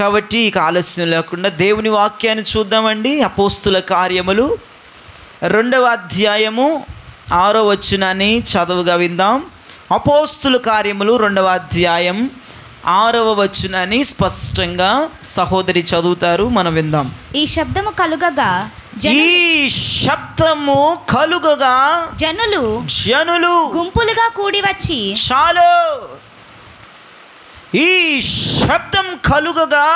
కాబట్టి ఇక ఆలస్యం లేకుండా దేవుని వాక్యాన్ని చూద్దామండి. అపోస్తుల కార్యములు 2వ అధ్యాయము 6వ వచనాన్ని చదువుగా విందాం. అపోస్తుల కార్యములు 2వ అధ్యాయం 6వ వచనాన్ని స్పష్టంగా సహోదరి చదువుతారు, మనం విందాం. ఈ శబ్దము కలుగగా జనులు గుంపులుగా కూడి వచ్చి, చాలు, ఈ శబ్దం కలుగగా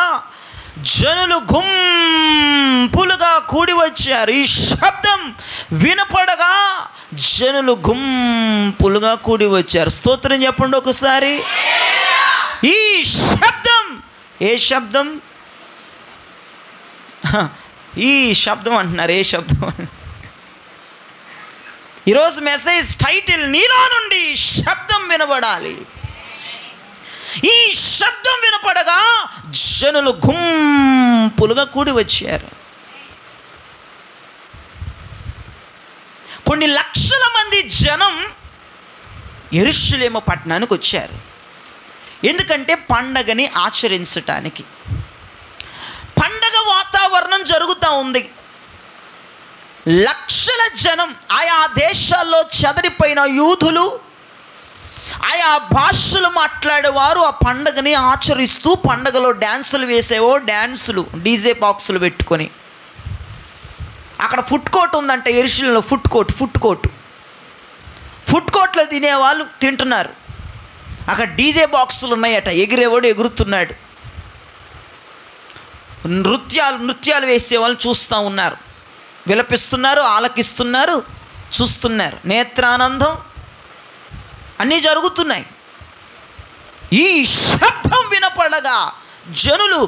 జనులు గుంపులుగా కూడి వచ్చారు. ఈ శబ్దం వినపడగా జనులు గుంపులుగా కూడి వచ్చారు. స్తోత్రం చెప్పండి ఒకసారి. ఈ శబ్దం, ఏ శబ్దం? ఈ శబ్దం అంటున్నారు. ఏ శబ్దం? ఈరోజు మెసేజ్ టైటిల్, నీలో నుండి శబ్దం వినబడాలి. ఈ శబ్దం వినపడగా జనులు గుంపులుగా కూడి వచ్చారు. కొన్ని లక్షల మంది జనం యెరూషలేము పట్టణానికి వచ్చారు. ఎందుకంటే పండగని ఆచరించటానికి. పండగ వాతావరణం జరుగుతూ ఉంది. లక్షల జనం, ఆయా దేశాల్లో చెదరిపోయిన యూదులు, ఆయా భాషలు మాట్లాడేవారు ఆ పండగని ఆచరిస్తూ పండగలో డ్యాన్సులు వేసేవో, డ్యాన్సులు డీజే బాక్సులు పెట్టుకొని. అక్కడ ఫుడ్ కోర్ట్ ఉందంట యెరూషలేములో. ఫుడ్ కోర్ట్లో తినేవాళ్ళు తింటున్నారు. అక్కడ డీజే బాక్సులు ఉన్నాయట, ఎగిరేవాడు ఎగురుతున్నాడు. నృత్యాలు వేసే వాళ్ళు చూస్తూ ఉన్నారు, విలపిస్తున్నారు, ఆలకిస్తున్నారు, చూస్తున్నారు. నేత్రానందం అన్నీ జరుగుతున్నాయి. ఈ శబ్దం వినపడగా జనులు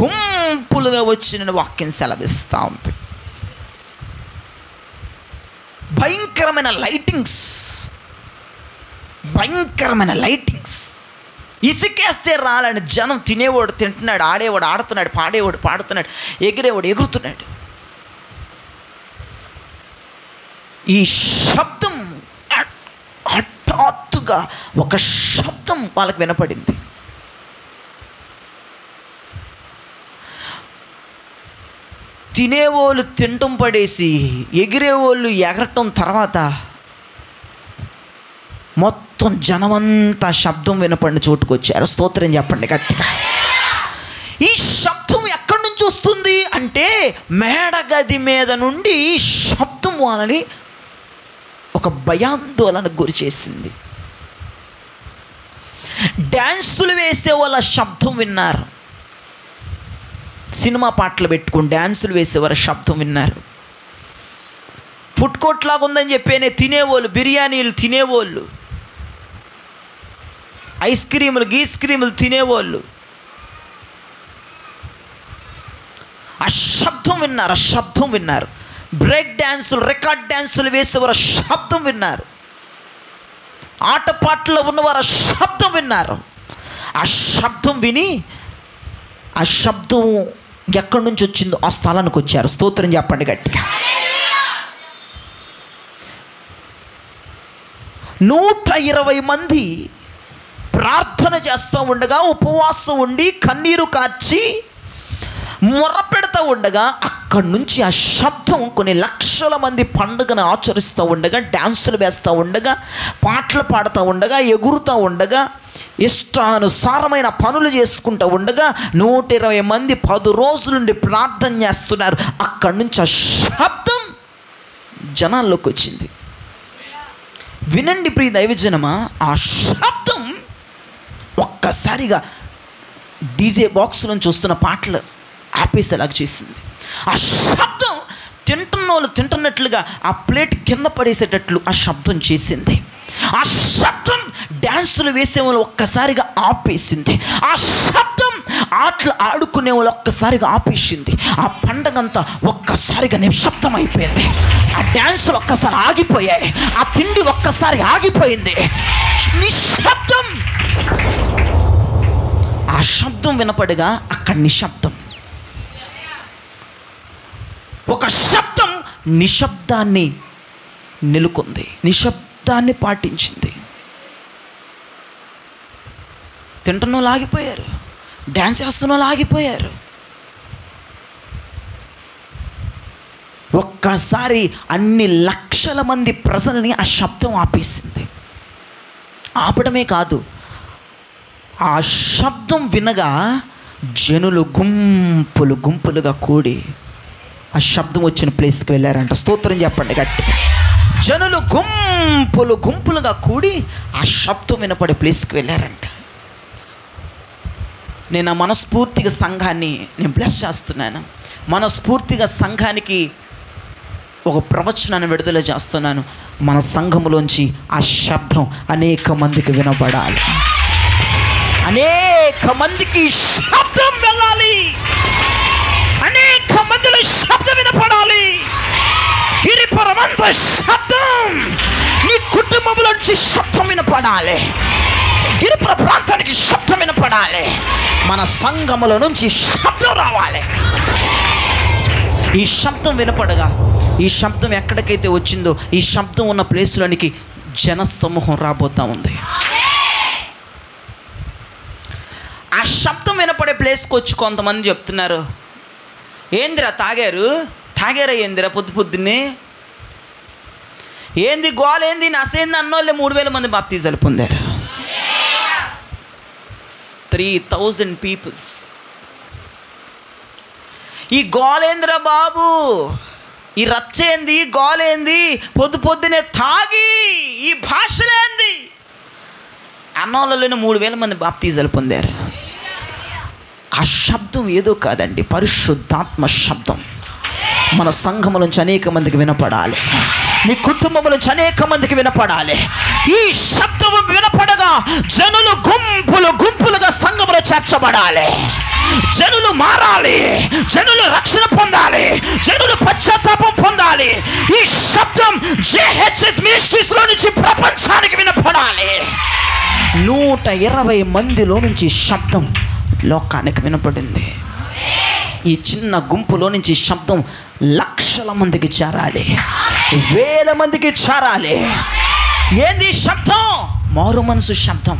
గుంపులుగా వచ్చిన వాక్యం సెలవిస్తూ ఉంది. భయంకరమైన లైటింగ్స్, ఇసుకేస్తే రాలని జనం. తినేవాడు తింటున్నాడు, ఆడేవాడు ఆడుతున్నాడు, పాడేవాడు పాడుతున్నాడు, ఎగిరేవాడు ఎగురుతున్నాడు. ఈ శబ్దం హఠాత్తుగా ఒక శబ్దం వాళ్ళకి వినపడింది. తినేవాళ్ళు తినటం పడేసి ఎగిరేవాళ్ళు ఎగరటం తర్వాత మొత్తం జనమంతా శబ్దం వినపడిన చోటుకు వచ్చారు. స్తోత్రం చెప్పండి గట్టిగా. ఈ శబ్దం ఎక్కడి నుంచి వస్తుంది అంటే మేడగది మీద నుండి శబ్దం వాళ్ళని ఒక భయాందోళనకు గురి చేసింది. డ్యాన్సులు వేసే వాళ్ళ శబ్దం విన్నారు. సినిమా పాటలు పెట్టుకుని డ్యాన్సులు వేసేవారు శబ్దం విన్నారు. ఫుడ్ కోర్ట్ లాగా ఉందని చెప్పేనే తినేవాళ్ళు, బిర్యానీలు తినేవాళ్ళు, ఐస్ క్రీములు తినేవాళ్ళు ఆ శబ్దం విన్నారు. బ్రేక్ డ్యాన్సులు, రికార్డ్ డ్యాన్సులు వేసేవారు శబ్దం విన్నారు. ఆటపాటలో ఉన్నవారు శబ్దం విన్నారు. ఆ శబ్దం విని ఆ శబ్దం ఎక్కడి నుంచి వచ్చిందో ఆ స్థలానికి వచ్చారు. స్తోత్రం చెప్పండి గట్టిగా. 120 మంది ప్రార్థన చేస్తూ ఉండగా, ఉపవాసం ఉండి కన్నీరు కార్చి మొర్ర పెడతా ఉండగా, అక్కడి నుంచి ఆ శబ్దం కొన్ని లక్షల మంది పండుగను ఆచరిస్తూ ఉండగా, డ్యాన్సులు వేస్తూ ఉండగా, పాటలు పాడుతూ ఉండగా, ఎగురుతూ ఉండగా, ఇష్టానుసారమైన పనులు చేసుకుంటూ ఉండగా 120 మంది 10 రోజుల నుండి ప్రార్థన చేస్తున్నారు. అక్కడి నుంచి ఆ శబ్దం జనాల్లోకి వచ్చింది. వినండి ప్రియ దైవజనమా, ఆ శబ్దం ఒక్కసారిగా డీజే బాక్స్లను చూస్తున్న పాటలు ఆపేసేలాగా చేసింది. ఆ శబ్దం తింటున్నోళ్ళు తింటున్నట్లుగా ఆ ప్లేట్ కింద పడేసేటట్లు ఆ శబ్దం చేసింది. ఆ శబ్దం డ్యాన్సులు వేసేవాళ్ళు ఒక్కసారిగా ఆపేసింది. ఆ శబ్దం ఆటలు ఆడుకునే వాళ్ళు ఒక్కసారిగా ఆపేసింది. ఆ పండగంతా ఒక్కసారిగా నిశ్శబ్దం అయిపోయింది. ఆ డ్యాన్సులు ఒక్కసారి ఆగిపోయాయి. ఆ తిండి ఒక్కసారి ఆగిపోయింది. నిశ్శబ్దం. ఆ శబ్దం వినపడగా అక్కడ నిశ్శబ్దం. ఒక శబ్దం నిశ్శబ్దాన్ని నెలకొంది, నిశ్శబ్దాన్ని పాటించింది. తింటున్న వాళ్ళు ఆగిపోయారు, డ్యాన్స్ చేస్తున్న వాళ్ళు ఆగిపోయారు. ఒక్కసారి అన్ని లక్షల మంది ప్రజల్ని ఆ శబ్దం ఆపేసింది. ఆపడమే కాదు, ఆ శబ్దం వినగా జనులు గుంపులు గుంపులుగా కూడి ఆ శబ్దం వచ్చిన ప్లేస్కి వెళ్ళారంట. స్తోత్రం చెప్పండి గట్టిగా. జనులు గుంపులు గుంపులుగా కూడి ఆ శబ్దం వినపడే ప్లేస్కి వెళ్ళారంట. నేను ఆ మనస్ఫూర్తిగా సంఘాన్ని నేను బ్లెస్ చేస్తున్నాను. మనస్ఫూర్తిగా సంఘానికి ఒక ప్రవచనాన్ని విడుదల చేస్తున్నాను. మన సంఘములోంచి ఆ శబ్దం అనేక మందికి వినపడాలి. అనేక మందికి శబ్దం వెళ్ళాలి. అనేక మందిలో శబ్దం వినపడాలి. గిరిపురమంత శబ్దం, నీ కుటుంబంలోంచి శబ్దం వినపడాలి. గిరిపుర ప్రాంతానికి శబ్దం వినపడాలి. మన సంఘముల నుంచి శబ్దం రావాలి. ఈ శబ్దం వినపడగా, ఈ శబ్దం ఎక్కడికైతే వచ్చిందో ఈ శబ్దం ఉన్న ప్లేస్లోనికి జన సమూహం రాబోతా ఉంది. ఆ శబ్దం వినపడే ప్లేస్కి వచ్చి కొంతమంది చెప్తున్నారు, ఏందిరా తాగారా ఏందిరా పొద్దున్నే, ఏంది గోలేంది నసేంది అన్నోళ్ళే 3000 మంది బాప్తిజాలు పొందారు. 3000 పీపుల్స్. ఈ గోలేందిరా బాబు, ఈ రచ్చేంది, గోలేంది, పొద్దునే తాగి ఈ భాషలేంది అన్నోళ్ళలోనే 3000 మంది బాప్తిజాలు పొందారు. ఆ శబ్దం ఏదో కాదండి, పరిశుద్ధాత్మ శబ్దం. మన సంఘము నుంచి అనేక మందికి వినపడాలి. నీ కుటుంబం నుంచి అనేక మందికి వినపడాలి. ఈ శబ్దము వినపడగా జనులు గుంపులు గుంపులుగా సంఘములో చేర్చబడాలి. జనులు మారాలి. జనులు రక్షణ పొందాలి. జనులు పశ్చాత్తాపం పొందాలి. ఈ శబ్దం జేహెచ్ఎస్ మినిస్ట్రీస్ లో నుంచి ప్రపంచానికి వినపడాలి. 120 మందిలో నుంచి శబ్దం లోకానికి వినపడింది. ఈ చిన్న గుంపులో నుంచి శబ్దం లక్షల మందికి చేరాలి, 1000 మందికి చేరాలి. ఏంది శబ్దం? మారు మనసు శబ్దం.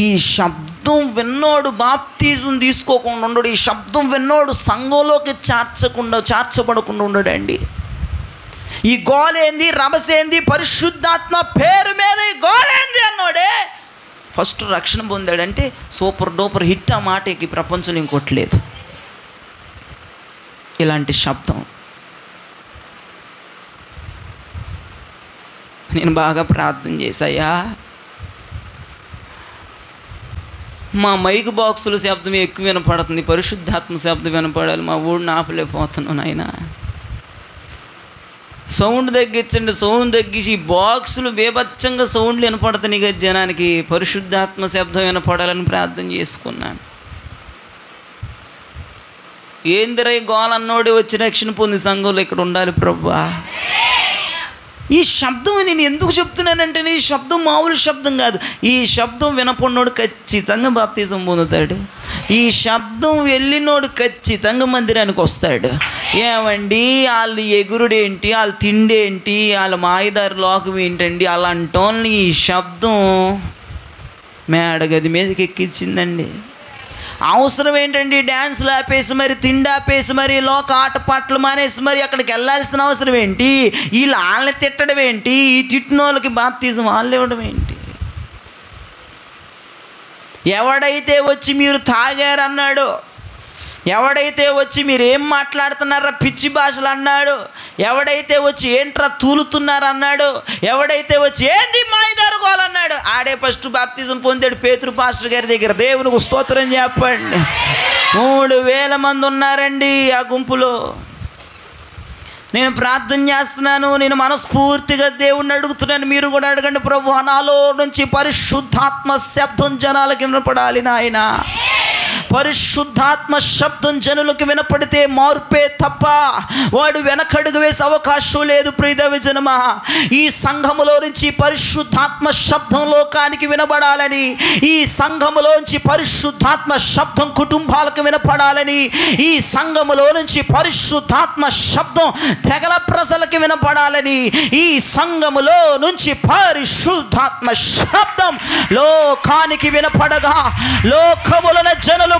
ఈ శబ్దం విన్నోడు బాప్తిజం తీసుకోకుండా ఉండడు. ఈ శబ్దం విన్నోడు సంఘంలోకి చేర్చబడకుండా ఉండడండి. ఈ గోలేంది, రభసేంది, పరిశుద్ధాత్మ పేరు మీద ఈ గోలేంది అన్నోడే ఫస్ట్ రక్షణ పొందాడంటే సూపర్ డూపర్ హిట్. ఆ మాటకి ప్రపంచంలో ఇంకోట్లేదు. ఇలాంటి శబ్దం నేను బాగా ప్రార్థన చేశాయా, మా మైక్ బాక్సుల శబ్దం ఎక్కువ వినపడుతుంది, పరిశుద్ధాత్మ శబ్దం వినపడాలి, మా ఊడిని ఆపలేకపోతున్నాను నాయన. సౌండ్ తగ్గించండి, సౌండ్ తగ్గించి బాక్సులు బేబచ్చంగా సౌండ్లు వినపడుతున్నాయి కదా జనానికి, పరిశుద్ధాత్మ శబ్దం వినపడాలని ప్రార్థన చేసుకున్నాను. ఏందిరై గోలన్నోడి వచ్చి రక్షణ పొంది సంఘంలో ఇక్కడ ఉండాలి ప్రభువా. ఈ శబ్దం నేను ఎందుకు చెప్తున్నానంటే, ఈ శబ్దం మామూలు శబ్దం కాదు. ఈ శబ్దం వినపడినోడు ఖచ్చితంగా బాప్తిజం పొందుతాడు. ఈ శబ్దం వెళ్ళినోడు ఖచ్చితంగా మందిరానికి వస్తాడు. ఏమండి వాళ్ళు ఎగురుడేంటి, వాళ్ళు తిండేంటి, వాళ్ళ మాయదారి లోకం ఏంటండి, అలాంటి వాళ్ళని ఈ శబ్దం మేడగది మీదకి ఎక్కించిందండి. అవసరం ఏంటండి డ్యాన్స్లు ఆపేసి మరి, తిండి ఆపేసి మరి, లోక ఆటపాటలు మానేసి మరి అక్కడికి వెళ్ళాల్సిన అవసరం ఏంటి? వీళ్ళు వాళ్ళని తిట్టడం ఏంటి? ఈ తిట్టిన వాళ్ళకి బాప్తిజం వాళ్ళు ఇవ్వడం ఏంటి? ఎవడైతే వచ్చి మీరు తాగారన్నాడు, ఎవడైతే వచ్చి మీరు ఏం మాట్లాడుతున్నారా పిచ్చి భాషలు అన్నాడు, ఎవడైతే వచ్చి ఏంట్రా తూలుతున్నారన్నాడు, ఎవడైతే వచ్చి ఏంది మాయదారుకోవాలన్నాడు, ఆడే ఫస్ట్ బాప్తిజం పొందాడు పేతురు పాస్టర్ గారి దగ్గర. దేవునికి స్తోత్రం చెప్పండి. 3000 మంది ఉన్నారండి ఆ గుంపులో. నేను ప్రార్థన చేస్తున్నాను, నేను మనస్ఫూర్తిగా దేవుణ్ణి అడుగుతున్నాను, మీరు కూడా అడగండి. ప్రభు నాలో నుంచి పరిశుద్ధాత్మ శబ్దం జనాలకి వినపడాలి నాయన. పరిశుద్ధాత్మ శబ్దం జనులకు వినపడితే మార్పే తప్ప వాడు వెనకడుగు వేసే అవకాశం లేదు. ప్రియదేవ జనమా, ఈ సంఘములో నుంచి పరిశుద్ధాత్మ శబ్దం లోకానికి వినబడాలని, ఈ సంఘములోంచి పరిశుద్ధాత్మ శబ్దం కుటుంబాలకు వినపడాలని, ఈ సంఘములో నుంచి పరిశుద్ధాత్మ శబ్దం తెగల ప్రజలకు వినపడాలని, ఈ సంఘములో నుంచి పరిశుద్ధాత్మ శబ్దం లోకానికి వినపడగా లోకముల జనులు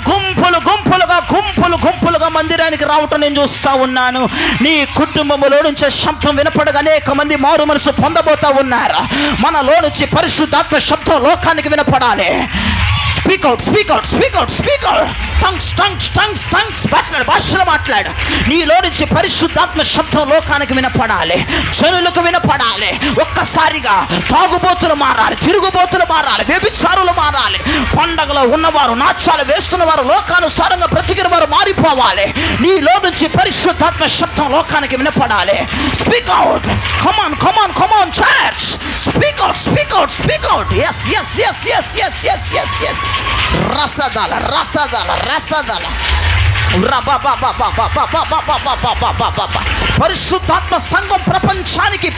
గుంపులుగా మందిరానికి రావటం నేను చూస్తా ఉన్నాను. నీ కుటుంబములో నుంచి శబ్దం వినపడగా అనేక మంది మారు మనసు పొందబోతా ఉన్నారు. మనలో నుంచి పరిశుద్ధాత్మ శబ్దం లోకానికి వినపడాలి. Speak out, speak out, speak out, speak out. Tongues tongues tongues tongues మాట్లాడు, భాషలో మాట్లాడు. నీలో నుంచి పరిశుద్ధాత్మ శబ్దం లోకానికి వినపడాలి, జనులకు వినపడాలి. ఒక్కసారిగా తాగుబోతులు మారాలి, తిరుగుబోతులు మారాలి, వ్యభిచారులు మారాలి. పండగలో ఉన్నవారు, నాట్యాలు వేస్తున్నవారు, లోకానుసారంగా బ్రతికిన వారు మారిపోవాలి. నీలో నుంచి పరిశుద్ధాత్మ శబ్దం లోకానికి వినపడాలి. Speak out, come on come on come on church, speak out, speak out, speak out. yes yes yes yes yes yes yes yes. రసదల రసదల రసదల పరిశుద్ధాత్మ సంఘం ప్రపంచానికి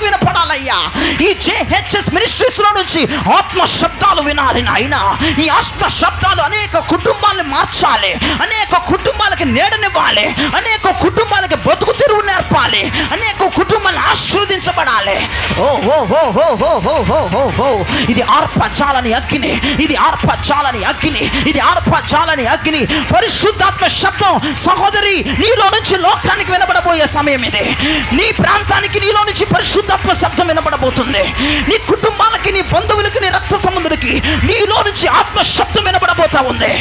వినపడాలయ్యా. ఈ జేహెచ్ఎస్ మినిస్ట్రీస్ లో నుంచి ఆత్మ శబ్దాలు వినాలి నాయనా. ఈ ఆత్మ శబ్దాలు అనేక కుటుంబాలను మార్చాలి, అనేక కుటుంబాలకి నీడనివ్వాలి, అనేక కుటుంబాలకి బతుకు తెరువు నేర్పాలి, అనేక కుటుంబాలను ఆశీర్వదించబడాలి. ఇది ఆర్పజాలని అగ్ని, ఇది ఆర్పజాలని అగ్ని, ఇది ఆర్పజాలని అగ్ని. పరిశుద్ధాత్మ శబ్దం సహోదరి నీలో నుంచి లోకానికి వినబడబోయే సమయం ఇది. నీ ప్రాంతానికి నీలో నుంచి పరిశుద్ధాత్మ శబ్దం వినబడబోతుంది. నీ కుటుంబాలకి, నీ బంధువులకి, నీ రక్త సంబంధులకి నీలో నుంచి ఆత్మ శబ్దం వినబడబోతా ఉంది.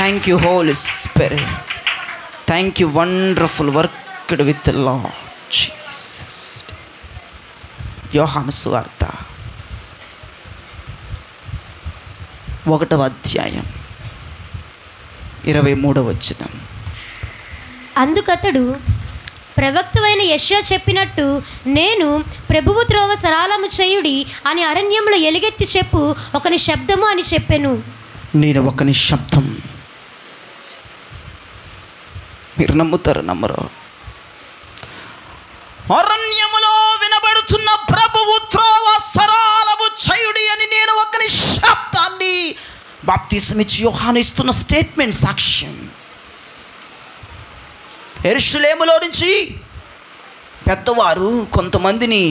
Thank you, Holy Spirit. Thank you, wonderful worked with the Lord Jesus. యోహాను సువార్త 1వ అధ్యాయం 23వ వచనం. అందుకతడు, ప్రవక్తవైన యెషయా చెప్పినట్టు నేను ప్రభువు త్రోవ సరళము చేయుడి అని అరణ్యంలో ఎలుగెత్తి చెప్పు ఒకని శబ్దము అని చెప్పెను. నేను ఒకని శబ్దం. మీరు నమ్ముతారు నమ్మరు? అరణ్యములో వినబడుతున్న ప్రభువు త్రోవ సరళము చేయుడి అని నేను ఒకని శబ్దాన్ని, బాప్తిసం ఇచ్చి యోహాను ఇస్తున్న స్టేట్మెంట్, సాక్ష్యం. యెరూషలేములో నుంచి పెద్దవారు కొంతమందిని,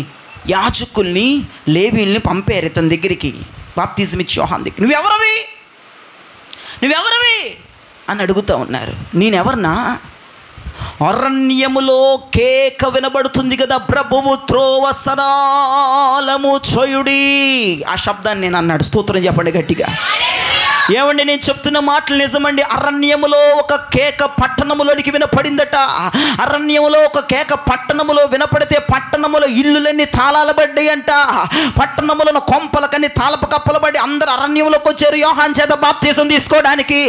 యాజకుల్ని, లేవీల్ని పంపారు ఇతని దగ్గరికి, బాప్తిసం ఇచ్చి యోహాను దగ్గర. నువ్వెవరవి అని అడుగుతూ ఉన్నారు. నేనెవరన్నా? అరణ్యములో కేక వినబడుతుంది కదా, ప్రభువు త్రోవ సరళము చేయుడి. ఆ శబ్దాన్ని నేను అన్నాడు. స్తోత్రం చెప్పండి గట్టిగా. ఏమండి, నేను చెప్తున్న మాటలు నిజమండి. అరణ్యములో ఒక కేక పట్టణములోనికి వినపడిందట. అరణ్యములో ఒక కేక పట్టణములో వినపడితే పట్టణములో ఇల్లులన్నీ తాళాలు పడ్డాయి అంట. పట్టణములను కొంపలకన్నీ తాళపు కప్పలు పడి అందరు అరణ్యంలోకి వచ్చారు యోహాను చేత బాప్తిసం తీసుకోవడానికి.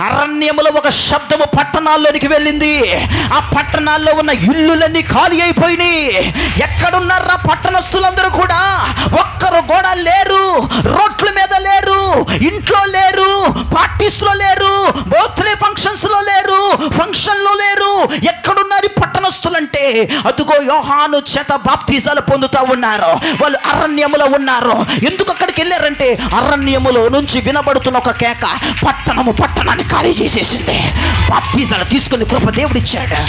అరణ్యములో ఒక శబ్దము పట్టణాల్లోనికి వెళ్ళింది. ఆ పట్టణాల్లో ఉన్న ఇల్లులన్నీ ఖాళీ అయిపోయినాయి. ఎక్కడున్నారా పట్టణస్తులందరూ కూడా? ఒక్కరు కూడా లేరు, రోడ్ల మీద లేరు, ఇంట్లో లేరు, పార్టీస్లో లేరు, బర్త్డే ఫంక్షన్స్లో లేరు, ఫంక్షన్లో లేరు. ఎక్కడున్నారు పట్టణస్తులంటే? అదుగో యోహాను చేత బాప్తిసాలు పొందుతూ ఉన్నారు. వాళ్ళు అరణ్యములో ఉన్నారు. ఎందుకు అక్కడికి వెళ్ళారంటే అరణ్యములో నుంచి వినబడుతున్న ఒక కేక పట్టణాన్ని ఖాళీ చేసేసింది. బాప్తిసాలు తీసుకుని కృప దేవుడిచ్చాడు.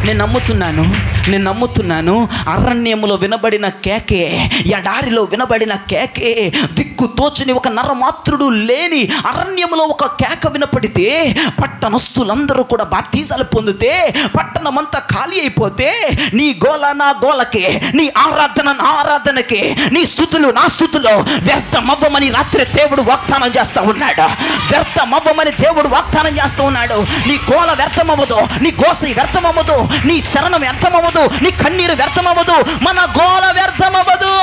నేను నమ్ముతున్నాను. అరణ్యములో వినబడిన కేకే, ఎడారిలో వినబడిన కేకే, దిక్కు తోచని ఒక నరమాత్రుడు లేని అరణ్యములో ఒక కేక వినపడితే పట్టణస్తులందరూ కూడా బాప్తిసాలు పొందితే పట్టణమంతా ఖాళీ అయిపోతే నీ గోల నా గోలకే, నీ ఆరాధన నా ఆరాధనకే, నీ స్తుతులు నా స్తుతులు వ్యర్థమవ్వమని రాత్రి దేవుడు వాగ్దానం చేస్తూ ఉన్నాడు. వ్యర్థమవ్వమని దేవుడు వాగ్దానం చేస్తూ ఉన్నాడు. నీ గోల వ్యర్థమవ్వదు, నీ గోస వ్యర్థమవ్వదు, నీ శరణం వ్యర్థమవ్వదు, నీ కన్నీరు వ్యర్థమవ్వదు, మన గోల వ్యర్థమవ్వదు.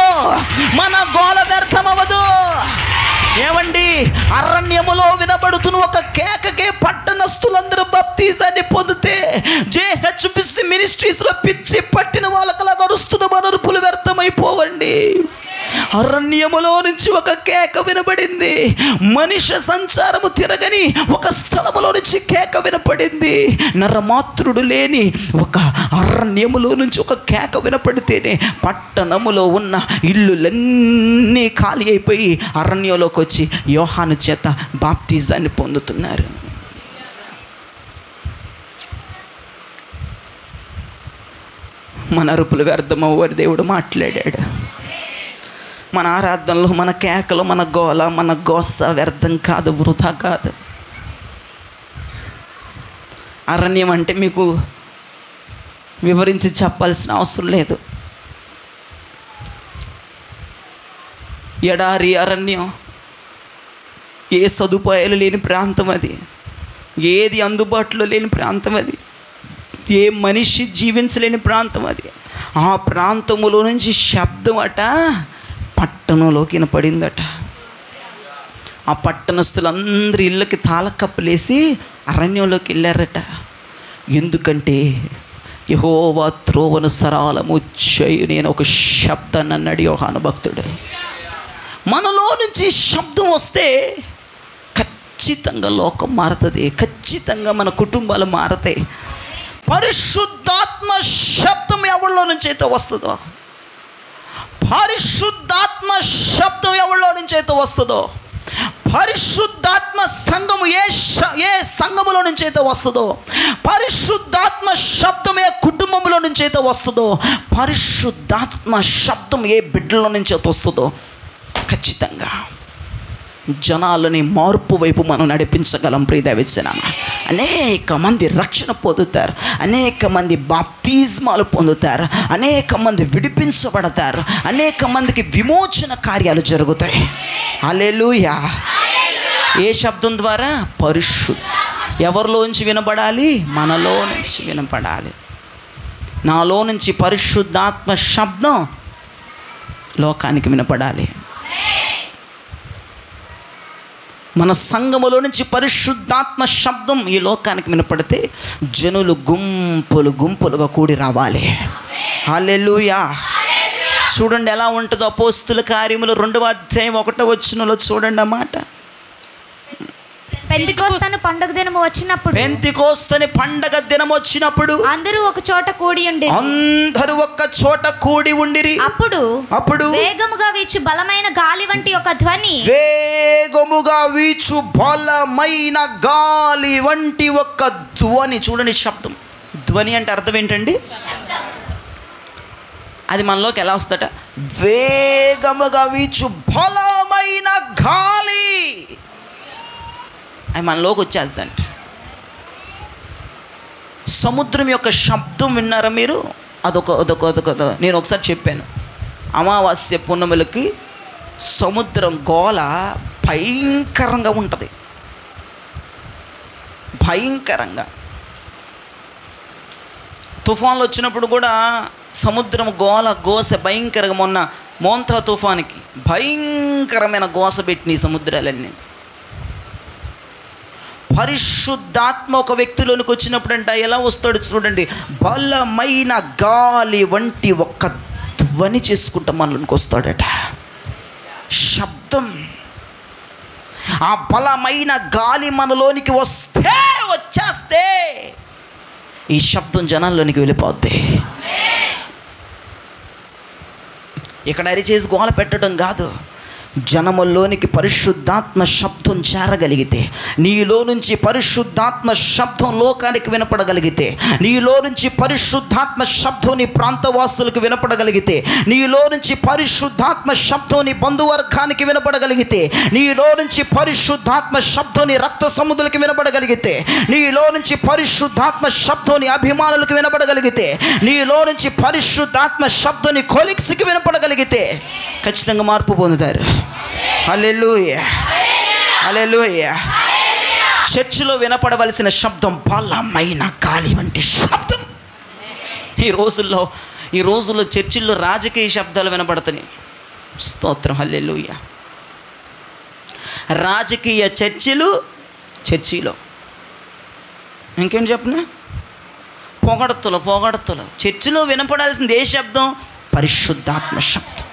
ఏమండి, బాప్తిజాన్ని పొందితే JHBC మినిస్ట్రీస్లో పిచ్చి పట్టిన వాళ్ళకలా గరుస్తున్న మనరుపులు వ్యర్థమైపోవండి. అరణ్యములో నుంచి ఒక కేక వినబడింది. మనిషి సంచారము తిరగని ఒక స్థలములో నుంచి కేక వినపడింది. నరమాతృడు లేని ఒక అరణ్యములో నుంచి ఒక కేక వినపడితేనే పట్టణములో ఉన్న ఇల్లులన్నీ ఖాళీ అయిపోయి అరణ్యంలోకి వచ్చి యోహాను చేత బాప్తిజాన్ని పొందుతున్నారు. మన అరుపులు వ్యర్థమవ్వని దేవుడు మాట్లాడాడు. మన ఆరాధనలు, మన కేకలు, మన గోల, మన గోస వ్యర్థం కాదు, వృధా కాదు. అరణ్యం అంటే మీకు వివరించి చెప్పాల్సిన అవసరం లేదు. ఎడారి అరణ్యం, ఏ సదుపాయాలు లేని ప్రాంతం అది, ఏది అందుబాటులో లేని ప్రాంతం అది, ఏ మనిషి జీవించలేని ప్రాంతం అది. ఆ ప్రాంతములో నుంచి శబ్దం అట పట్టణంలోకి వినపడిందట. ఆ పట్టణస్తులందరూ ఇళ్ళకి తాళకప్పలేసి అరణ్యంలోకి వెళ్ళారట. ఎందుకంటే యెహోవా త్రోవను సరళము చేయు నేను ఒక శబ్దాన్ని అన్నాడు యోహాను భక్తుడు. మనలో నుంచి శబ్దం వస్తే ఖచ్చితంగా లోకం మారుతుంది, ఖచ్చితంగా మన కుటుంబాలు మారతాయి. పరిశుద్ధాత్మ శబ్దం ఎవరిలో నుంచి అయితే వస్తుందో, పరిశుద్ధాత్మ శబ్దం ఎవరిలో నుంచి అయితే వస్తుందో, పరిశుద్ధాత్మ సంఘము ఏ సంఘములో నుంచి అయితే వస్తుందో, పరిశుద్ధాత్మ శబ్దం ఏ కుటుంబంలో నుంచి అయితే వస్తుందో, పరిశుద్ధాత్మ శబ్దం ఏ బిడ్డలో నుంచి అయితే వస్తుందో, ఖచ్చితంగా జనాలని మార్పు వైపు మనం నడిపించగలం. ప్రియదైవజనం, అనేక మంది రక్షణ పొందుతారు, అనేక మంది బాప్తిస్మాలు పొందుతారు, అనేక మంది విడిపించబడతారు, అనేక మందికి విమోచన కార్యాలు జరుగుతాయి. హల్లెలూయా. ఏ శబ్దం ద్వారా? పరిశుద్ధ. ఎవరిలోంచి వినబడాలి? మనలో నుంచి వినపడాలి. నాలో నుంచి పరిశుద్ధాత్మ శబ్దం లోకానికి వినపడాలి. మన సంఘములో నుంచి పరిశుద్ధాత్మ శబ్దం ఈ లోకానికి వినపడితే జనులు గుంపులు గుంపులుగా కూడి రావాలి. హల్లెలూయా. చూడండి ఎలా ఉంటుందో అపోస్తుల కార్యములు 2వ అధ్యాయం 1వ వచనంలో చూడండి ఆ మాట. పెంతెకోస్తు పండగ దినం వచ్చినప్పుడు, పెంతెకోస్తు పండగ దినం వచ్చినప్పుడు అందరూ ఒక చోట కూడి ఉండి, అందరూ ఒక చోట కూడి ఉండిరి. అప్పుడు వేగముగా వీచు బలమైన గాలి వంటి ఒక ధ్వని, వేగముగా వీచు బలమైన గాలి వంటి ఒక ధ్వని. చూడండి శబ్దం. ధ్వని అంటే అర్థం ఏంటండి? అది మనలోకి ఎలా వస్తట? వేగముగా వీచు బలమైన గాలి అది మనలోకి వచ్చేస్తుందంట. సముద్రం యొక్క శబ్దం విన్నారా మీరు? అదొక నేను ఒకసారి చెప్పాను. అమావాస్య పున్నములకి సముద్రం గోల భయంకరంగా ఉంటుంది, భయంకరంగా. తుఫాన్లు వచ్చినప్పుడు కూడా సముద్రం గోస భయంకరంగా. మొన్న మోంతా తుఫానికి భయంకరమైన గోస పెట్టిన ఈ సముద్రాలన్నీ. పరిశుద్ధాత్మ ఒక వ్యక్తిలోనికి వచ్చినప్పుడు అంట ఎలా వస్తాడు చూడండి. బలమైన గాలి వంటి ఒక్క ధ్వని చేసుకుంటా మనలోనికి వస్తాడట. శబ్దం. ఆ బలమైన గాలి మనలోనికి వచ్చేస్తే ఈ శబ్దం జనాల్లోనికి వెళ్ళిపోద్ది. ఇక్కడ అరిచేసి గోల పెట్టడం కాదు, జనముల్లోనికి పరిశుద్ధాత్మ శబ్దం చేరగలిగితే, నీలో నుంచి పరిశుద్ధాత్మ శబ్దం లోకానికి వినపడగలిగితే, నీలో నుంచి పరిశుద్ధాత్మ శబ్దం నీ ప్రాంతవాసులకు వినపడగలిగితే, నీలో నుంచి పరిశుద్ధాత్మ శబ్దం నీ బంధువర్గానికి వినపడగలిగితే, నీలో నుంచి పరిశుద్ధాత్మ శబ్దం నీ రక్త సముద్రులకు వినపడగలిగితే, నీలో నుంచి పరిశుద్ధాత్మ శబ్దం నీ అభిమానులకు వినపడగలిగితే, నీలో నుంచి పరిశుద్ధాత్మ శబ్దం నీ కొలీగ్స్కి వినపడగలిగితే ఖచ్చితంగా మార్పు పొందుతారు. హల్లెలూయా, హల్లెలూయా. చర్చిలో వినపడవలసిన శబ్దం బలమైన గాలి వంటి శబ్దం. ఈ రోజుల్లో చర్చిల్లో రాజకీయ శబ్దాలు వినపడుతున్నాయి. స్తోత్రం, హల్లెలూయా. రాజకీయ చర్చిలో ఇంకేం చెప్పనా? పొగడతలు. చర్చిలో వినపడాల్సింది ఏ శబ్దం? పరిశుద్ధాత్మ శబ్దం.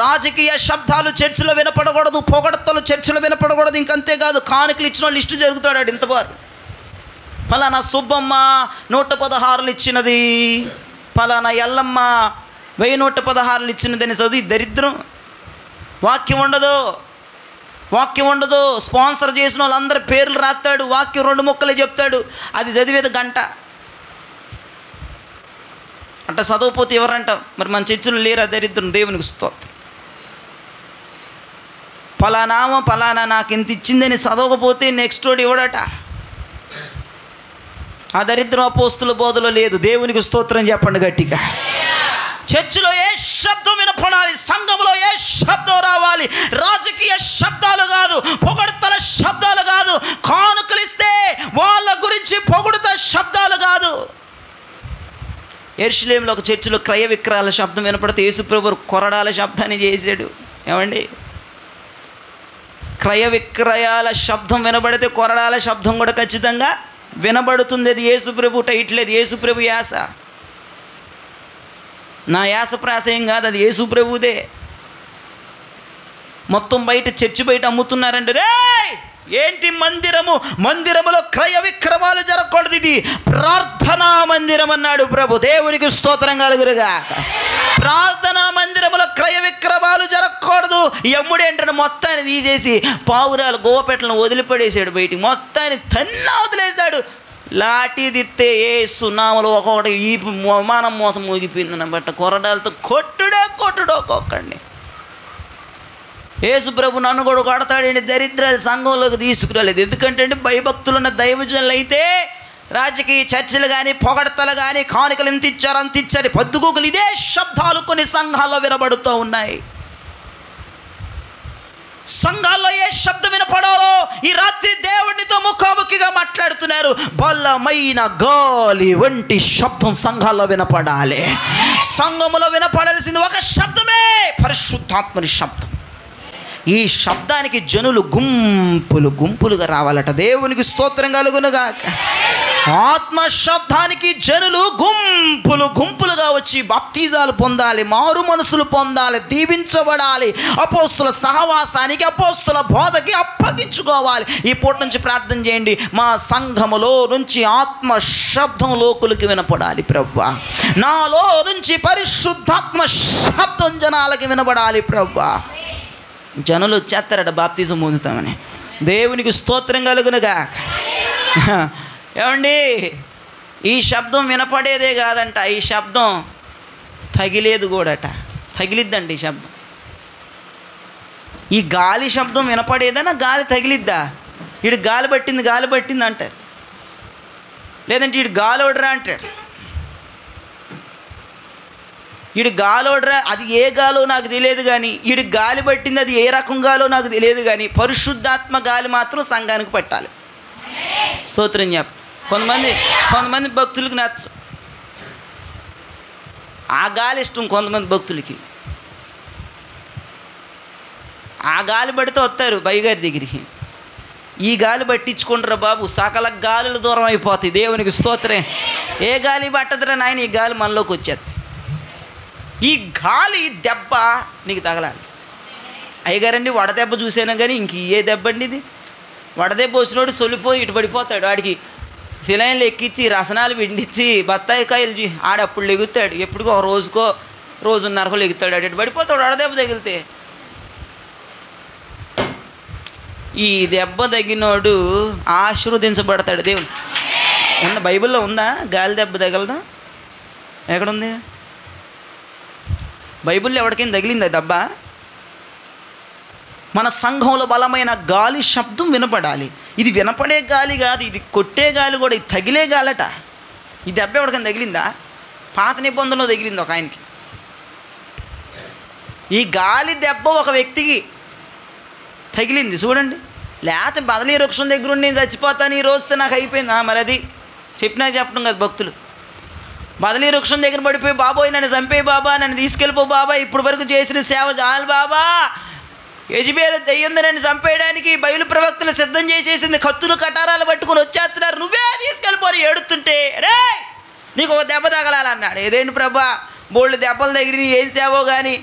రాజకీయ శబ్దాలు చర్చిలో వినపడకూడదు, పొగడతలు చర్చిలో వినపడకూడదు. ఇంకంతేకాదు, కానుకలు ఇచ్చిన వాళ్ళు లిస్టు జరుగుతాడు ఇంతవారు. ఫలానా సుబ్బమ్మ 116 ఇచ్చినది, ఫలానా ఎల్లమ్మ 1116 ఇచ్చినదని చదివి దరిద్రం. వాక్యం ఉండదు. స్పాన్సర్ చేసిన వాళ్ళందరి పేర్లు రాస్తాడు, వాక్యం 2 ముక్కలే చెప్తాడు, అది చదివేది గంట. అంటే చదవపోతే ఎవరంట? మరి మన చర్చలు లేరా దరిద్రం? దేవునికి స్తోత్రం. ఫలానా నాకు ఇంత ఇచ్చిందని చదవకపోతే నెక్స్ట్ రోడ్ ఇవ్వడట. ఆ దరిద్రం అపోస్తుల బోధలో లేదు. దేవునికి స్తోత్రం చెప్పండి గట్టిగా. చర్చిలో ఏ శబ్దం వినపడాలి, సంఘంలో ఏ శబ్దం రావాలి. రాజకీయ శబ్దాలు కాదు, పొగడతల శబ్దాలు కాదు, కానుకలు ఇస్తే వాళ్ళ గురించి పొగుడుత శబ్దాలు కాదు. యెరూషలేములో ఒక చర్చిలో క్రయ విక్రయాల శబ్దం వినపడితే యేసుప్రభు కొరడాల శబ్దాన్ని చేశాడు. ఏమండి? క్రయ విక్రయాల శబ్దం వినబడితే కొరడాల శబ్దం కూడా ఖచ్చితంగా వినబడుతుంది. అది యేసుప్రభు టైటిల్, అది యేసుప్రభు యాస. నా యాస ప్రాస ఏం కాదు, అది యేసుప్రభుదే. మొత్తం బయట చర్చి బయట అమ్ముతున్నారండి. రే ఏంటి మందిరములో క్రయ విక్రమాలు జరగకూడదు, ఇది ప్రార్థనా మందిరం అన్నాడు ప్రభు. దేవునికి స్తోత్రం కలుగురుగా. ప్రార్థనా మందిరములో క్రయ విక్రమాలు జరగకూడదు. ఎమ్ముడు ఏంటంటే మొత్తాన్ని తీసేసి పావురాలు గోపెట్లను వదిలిపడేసాడు బయటికి, మొత్తాన్ని తన్నా వదిలేశాడు. లాఠీ దిత్తే ఏ సున్నాములు ఒక్కొక్కటి ఈ విమానం మోసం మోగిపోయింది బట్ట కొరడాలతో కొట్టుడే ఒక్కొక్కడిని. యేసు ప్రభు నన్ను కూడా కొడతాడండి, దరిద్రాలు సంఘంలోకి తీసుకురాలేదు. ఎందుకంటే అండి, భయభక్తులు ఉన్న దైవజనులు అయితే రాజకీయ చర్చలు కానీ, పొగడతలు కానీ, కానుకలు ఎంత ఇచ్చారు పద్దుకోకలు ఇదే శబ్దాలు కొన్ని సంఘాల్లో వినబడుతూ ఉన్నాయి. సంఘాల్లో ఏ శబ్దం వినపడాలో ఈ రాత్రి దేవుడితో ముఖాముఖిగా మాట్లాడుతున్నారు. బలమైన గాలి వంటి శబ్దం సంఘాల్లో వినపడాలి. సంఘములో వినపడాల్సింది ఒక శబ్దమే, పరిశుద్ధాత్మని శబ్దం. ఈ శబ్దానికి జనులు గుంపులుగా రావాలట. దేవునికి స్తోత్రం కలుగునుగాక. ఆత్మ శబ్దానికి జనులు గుంపులుగా వచ్చి బాప్తిజాలు పొందాలి, మారు మనసులు పొందాలి, దీవించబడాలి, అపోస్తుల సహవాసానికి, అపోస్తుల బోధకి అప్పగించుకోవాలి. ఈ పూట నుంచి ప్రార్థన చేయండి, మా సంఘములో నుంచి ఆత్మ శబ్దం లోకులకి వినపడాలి ప్రభువా. నాలో నుంచి పరిశుద్ధాత్మ శబ్దం జనాలకి వినపడాలి ప్రభువా. జనులు వచ్చేస్తారట బాప్తిజం పొందుతామని. దేవునికి స్తోత్రం కలుగునుగా. ఏమండి, ఈ శబ్దం వినపడేదే కాదంట, ఈ శబ్దం తగిలేదు కూడాట. తగిలిద్దండి ఈ శబ్దం. ఈ గాలి శబ్దం వినపడేదనా గాలి తగిలిద్దా? వీడు గాలి పట్టింది అంటారు, లేదంటే వీడు గాలోడరా అంటారు. వీడు గాలోడరా, అది ఏ గాలో నాకు తెలియదు కానీ వీడు గాలి పట్టింది అది ఏ రకం గాలో నాకు తెలియదు కానీ పరిశుద్ధాత్మ గాలి మాత్రం సంఘానికి పట్టాలి. స్తోత్రం చెప్ప. కొంతమంది భక్తులకి నచ్చ ఆ గాలి ఇష్టం, కొంతమంది భక్తులకి ఆ గాలి పడితే వస్తారు బయ్యగారి దగ్గరికి. ఈ గాలి పట్టించుకుంటారా బాబు, సకల గాలులు దూరం అయిపోతాయి. దేవునికి స్తోత్రం. ఏ గాలి పట్టదురా నాయన, ఈ గాలి మనలోకి వచ్చేది. ఈ గాలి దెబ్బ నీకు తగలాలి. అయ్యగారండి వడదెబ్బ చూసాను కానీ ఇంక ఏ దెబ్బ అండి ఇది? వడదెబ్బ వచ్చినోడు సొలిపోయి ఇటు పడిపోతాడు. వాడికి సిలైన్లు ఎక్కించి రసనాలు పిండించి బత్తాయి కాయలు ఆడప్పుడు లెగుతాడు. ఎప్పుడుకో ఒక రోజున్నరకు లెగుతాడు. అటు పడిపోతాడు వడదెబ్బ తగిలితే. ఈ దెబ్బ తగినోడు ఆశీర్వదించబడతాడు. దేవుడు ఉన్న బైబిల్లో ఉందా గాలి దెబ్బ తగలడం? ఎక్కడుంది? బైబిల్లో ఎవరికైనా తగిలిందా దెబ్బ? మన సంఘంలో బలమైన గాలి శబ్దం వినపడాలి. ఇది వినపడే గాలి కాదు, ఇది కొట్టే గాలి కూడా, ఇది తగిలే గాలట. ఈ దెబ్బ ఎవరికైనా తగిలిందా? పాత నిబంధనలో తగిలింది ఒక ఆయనకి. ఈ గాలి దెబ్బ ఒక వ్యక్తికి తగిలింది చూడండి. లేకపోతే బదలీ వృక్షం దగ్గర ఉండి నేను చచ్చిపోతాను ఈ రోజుతో నాకు అయిపోయింది. మరి అది చెప్పినా చెప్పడం కదా భక్తులు. బదలీ వృక్షం దగ్గర పడిపోయి బాబోయ్ నన్ను చంపేయి బాబా, నన్ను తీసుకెళ్ళిపో బాబా, ఇప్పుడు వరకు చేసిన సేవ చాలు బాబా, యెజబెలు దెయ్యం నన్ను చంపేయడానికి బయలు ప్రవక్తలు సిద్ధం చేసేసింది, కత్తులు కటారాలు పట్టుకుని వచ్చేస్తున్నారు, నువ్వే తీసుకెళ్ళిపోయి ఏడుతుంటే రే నీకు ఒక దెబ్బ తగలాలన్నాడు. ఏదేంటి ప్రభా బోల్డ్ దెబ్బలు తగిలి ఏం సేవో కానీ